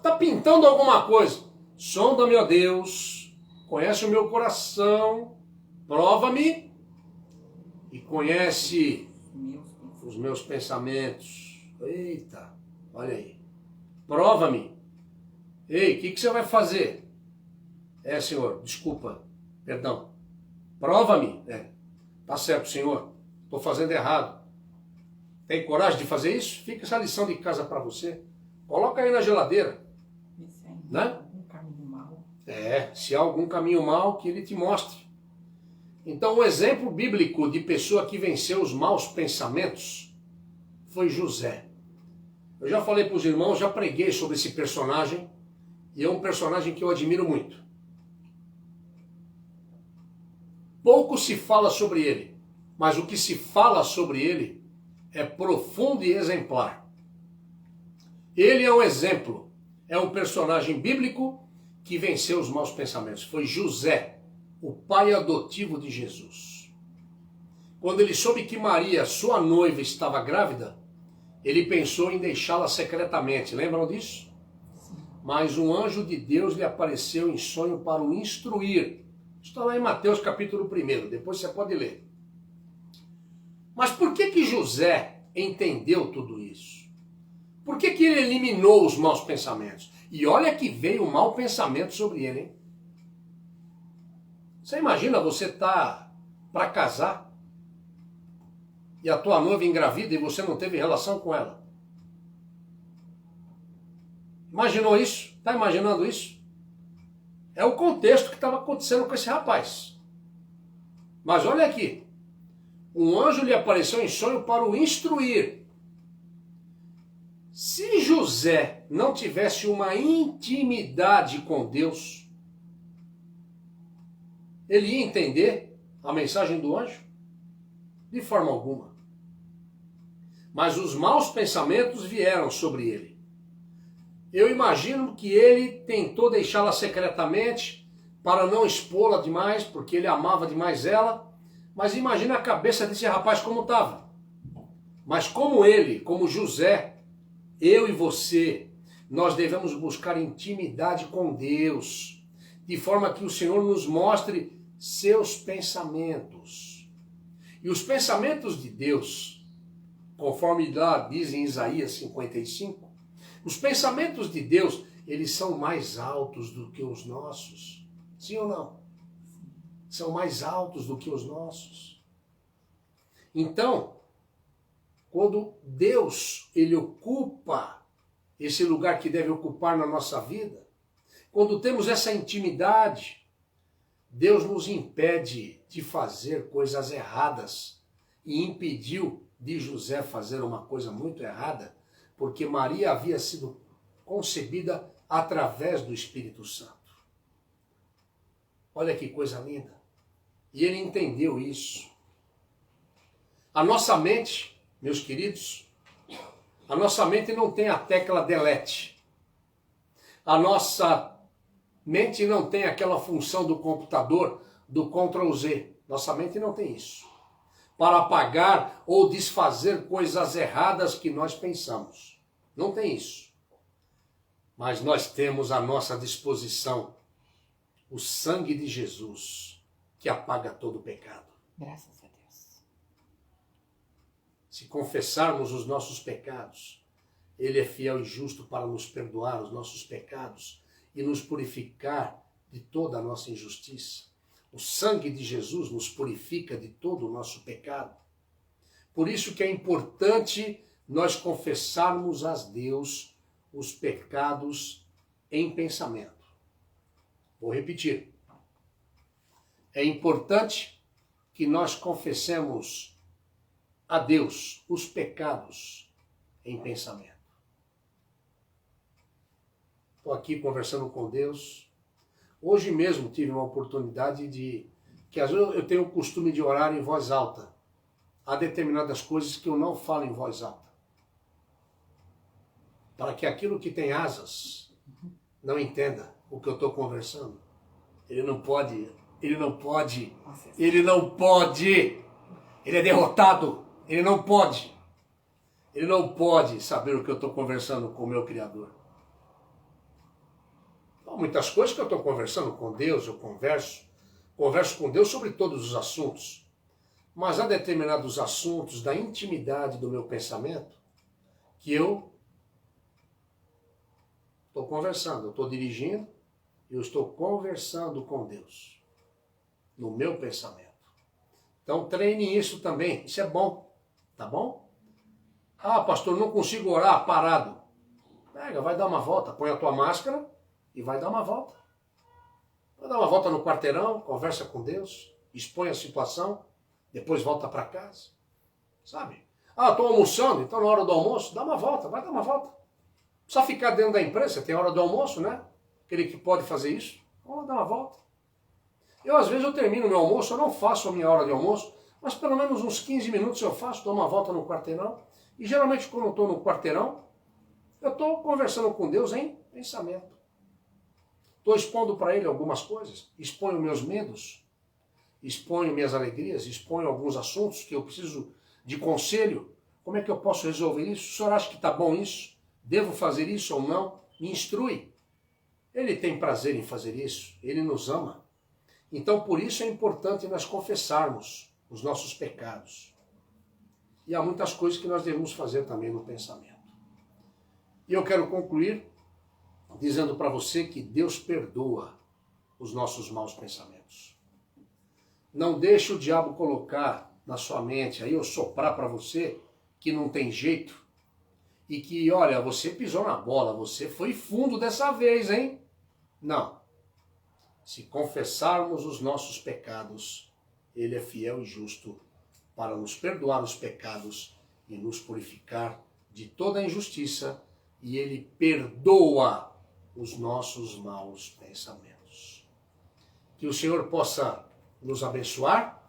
tá pintando alguma coisa, sonda-me, ó Deus, conhece o meu coração, prova-me e conhece os meus pensamentos. Eita, olha aí. Prova-me. Ei, o que você vai fazer? Senhor, desculpa, perdão. Prova-me. Tá certo, Senhor, estou fazendo errado. Tem coragem de fazer isso? Fica essa lição de casa para você. Coloca aí na geladeira. Né? Algum caminho mau. Se há algum caminho mau, que ele te mostre. Então, um exemplo bíblico de pessoa que venceu os maus pensamentos foi José. Eu já falei para os irmãos, já preguei sobre esse personagem, e é um personagem que eu admiro muito. Pouco se fala sobre ele, mas o que se fala sobre ele é profundo e exemplar. Ele é um exemplo, é um personagem bíblico que venceu os maus pensamentos. Foi José, o pai adotivo de Jesus. Quando ele soube que Maria, sua noiva, estava grávida, ele pensou em deixá-la secretamente. Lembram disso? Mas um anjo de Deus lhe apareceu em sonho para o instruir. Está lá em Mateus capítulo 1, depois você pode ler. Mas por que José entendeu tudo isso? Por que ele eliminou os maus pensamentos? E olha que veio um mau pensamento sobre ele, hein? Você imagina você tá para casar e a tua noiva engravida e você não teve relação com ela? Imaginou isso? Está imaginando isso? É o contexto que estava acontecendo com esse rapaz. Mas olha aqui. Um anjo lhe apareceu em sonho para o instruir. Se José não tivesse uma intimidade com Deus, ele ia entender a mensagem do anjo? De forma alguma. Mas os maus pensamentos vieram sobre ele. Eu imagino que ele tentou deixá-la secretamente para não expô-la demais, porque ele amava demais ela. Mas imagina a cabeça desse rapaz como estava. Mas como ele, como José, eu e você, nós devemos buscar intimidade com Deus, de forma que o Senhor nos mostre seus pensamentos. E os pensamentos de Deus, conforme lá diz em Isaías 55, os pensamentos de Deus, eles são mais altos do que os nossos. Sim ou não? São mais altos do que os nossos. Então, quando Deus, ele ocupa esse lugar que deve ocupar na nossa vida, quando temos essa intimidade, Deus nos impede de fazer coisas erradas e impediu de José fazer uma coisa muito errada, porque Maria havia sido concebida através do Espírito Santo. Olha que coisa linda. E ele entendeu isso. A nossa mente, meus queridos, a nossa mente não tem a tecla delete. A nossa mente não tem aquela função do computador do Ctrl Z. Nossa mente não tem isso. Para apagar ou desfazer coisas erradas que nós pensamos. Não tem isso. Mas nós temos à nossa disposição o sangue de Jesus, que apaga todo o pecado. Graças a Deus. Se confessarmos os nossos pecados, Ele é fiel e justo para nos perdoar os nossos pecados e nos purificar de toda a nossa injustiça. O sangue de Jesus nos purifica de todo o nosso pecado. Por isso que é importante nós confessarmos a Deus os pecados em pensamento. Vou repetir. É importante que nós confessemos a Deus os pecados em pensamento. Estou aqui conversando com Deus. Hoje mesmo tive uma oportunidade que às vezes eu tenho o costume de orar em voz alta. Há determinadas coisas que eu não falo em voz alta. Para que aquilo que tem asas não entenda o que eu estou conversando. Ele não pode. Ele é derrotado. Ele não pode. Ele não pode saber o que eu estou conversando com o meu Criador. Há muitas coisas que eu estou conversando com Deus, eu converso com Deus sobre todos os assuntos. Mas há determinados assuntos da intimidade do meu pensamento que eu estou conversando, eu estou dirigindo, eu estou conversando com Deus no meu pensamento. Então treine isso também, isso é bom, tá bom? Ah, pastor, não consigo orar parado. Pega, vai dar uma volta, põe a tua máscara e vai dar uma volta. Vai dar uma volta no quarteirão, conversa com Deus, expõe a situação, depois volta para casa. Sabe? Ah, estou almoçando, então na hora do almoço, dá uma volta, vai dar uma volta. Não precisa ficar dentro da empresa, tem hora do almoço, né? Aquele que pode fazer isso, vamos dar uma volta. Às vezes eu termino meu almoço, eu não faço a minha hora de almoço, mas pelo menos uns 15 minutos eu faço, dou uma volta no quarteirão. E geralmente quando eu estou no quarteirão, eu estou conversando com Deus em pensamento. Estou expondo para Ele algumas coisas, exponho meus medos, exponho minhas alegrias, exponho alguns assuntos que eu preciso de conselho. Como é que eu posso resolver isso? O senhor acha que está bom isso? Devo fazer isso ou não? Me instrui. Ele tem prazer em fazer isso, Ele nos ama. Então por isso é importante nós confessarmos os nossos pecados. E há muitas coisas que nós devemos fazer também no pensamento. E eu quero concluir dizendo para você que Deus perdoa os nossos maus pensamentos. Não deixe o diabo colocar na sua mente, aí eu soprar para você que não tem jeito e que, olha, você pisou na bola, você foi fundo dessa vez, hein? Não. Se confessarmos os nossos pecados, Ele é fiel e justo para nos perdoar os pecados e nos purificar de toda a injustiça, e Ele perdoa os nossos maus pensamentos. Que o Senhor possa nos abençoar,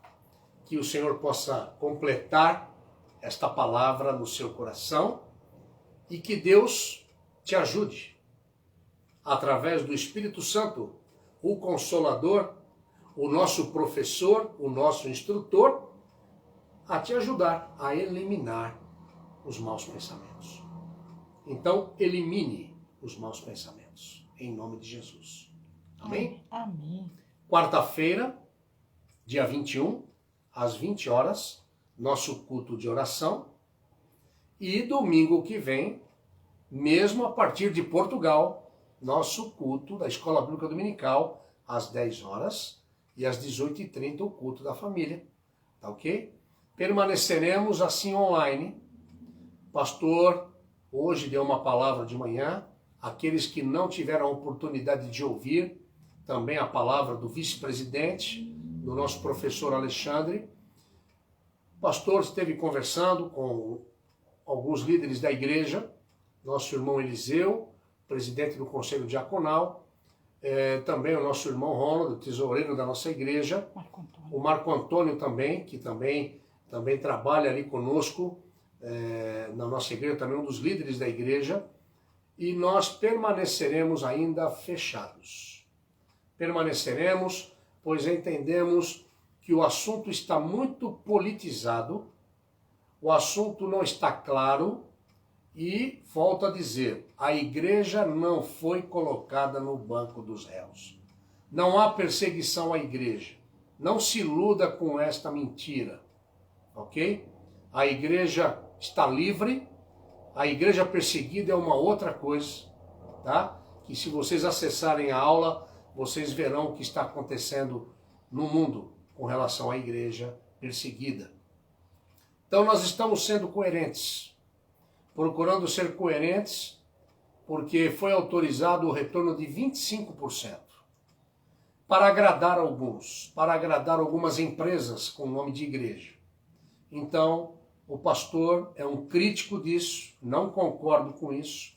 que o Senhor possa completar esta palavra no seu coração e que Deus te ajude, através do Espírito Santo, o Consolador, o nosso professor, o nosso instrutor, a te ajudar a eliminar os maus pensamentos. Então, elimine os maus pensamentos, em nome de Jesus. Amém? Amém. Quarta-feira, dia 21, às 20 horas, nosso culto de oração. E domingo que vem, mesmo a partir de Portugal, nosso culto da Escola Bíblica Dominical, às 10 horas e às 18h30 o culto da família. Tá ok? Permaneceremos assim online. Pastor, hoje deu uma palavra de manhã. Aqueles que não tiveram a oportunidade de ouvir, também a palavra do vice-presidente, do nosso professor Alexandre. O pastor esteve conversando com alguns líderes da igreja, nosso irmão Eliseu, presidente do Conselho Diaconal, também o nosso irmão Ronald, tesoureiro da nossa igreja, o Marco Antônio também, que também trabalha ali conosco, na nossa igreja, também um dos líderes da igreja, e nós permaneceremos ainda fechados. Permaneceremos, pois entendemos que o assunto está muito politizado, o assunto não está claro e, volto a dizer, a igreja não foi colocada no banco dos réus. Não há perseguição à igreja. Não se iluda com esta mentira, ok? A igreja está livre, a igreja perseguida é uma outra coisa, tá? Que se vocês acessarem a aula, vocês verão o que está acontecendo no mundo com relação à igreja perseguida. Então nós estamos sendo coerentes, procurando ser coerentes, porque foi autorizado o retorno de 25%, para agradar alguns, para agradar algumas empresas com o nome de igreja. Então, o pastor é um crítico disso, não concordo com isso,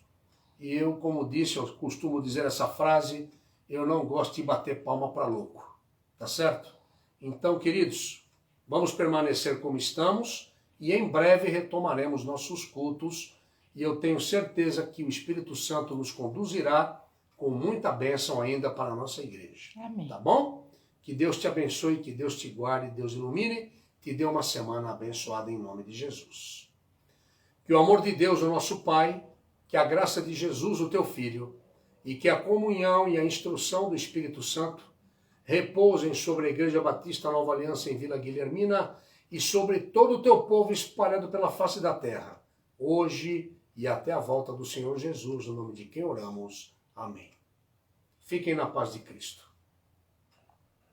e eu, como disse, eu costumo dizer essa frase, eu não gosto de bater palma para louco, tá certo? Então, queridos, vamos permanecer como estamos e em breve retomaremos nossos cultos e eu tenho certeza que o Espírito Santo nos conduzirá com muita bênção ainda para a nossa igreja. Amém. Tá bom? Que Deus te abençoe, que Deus te guarde, Deus ilumine, te dê uma semana abençoada em nome de Jesus. Que o amor de Deus, o nosso Pai, que a graça de Jesus, o teu Filho, e que a comunhão e a instrução do Espírito Santo repousem sobre a Igreja Batista Nova Aliança em Vila Guilhermina e sobre todo o teu povo espalhado pela face da terra, hoje e até a volta do Senhor Jesus, no nome de quem oramos. Amém. Fiquem na paz de Cristo.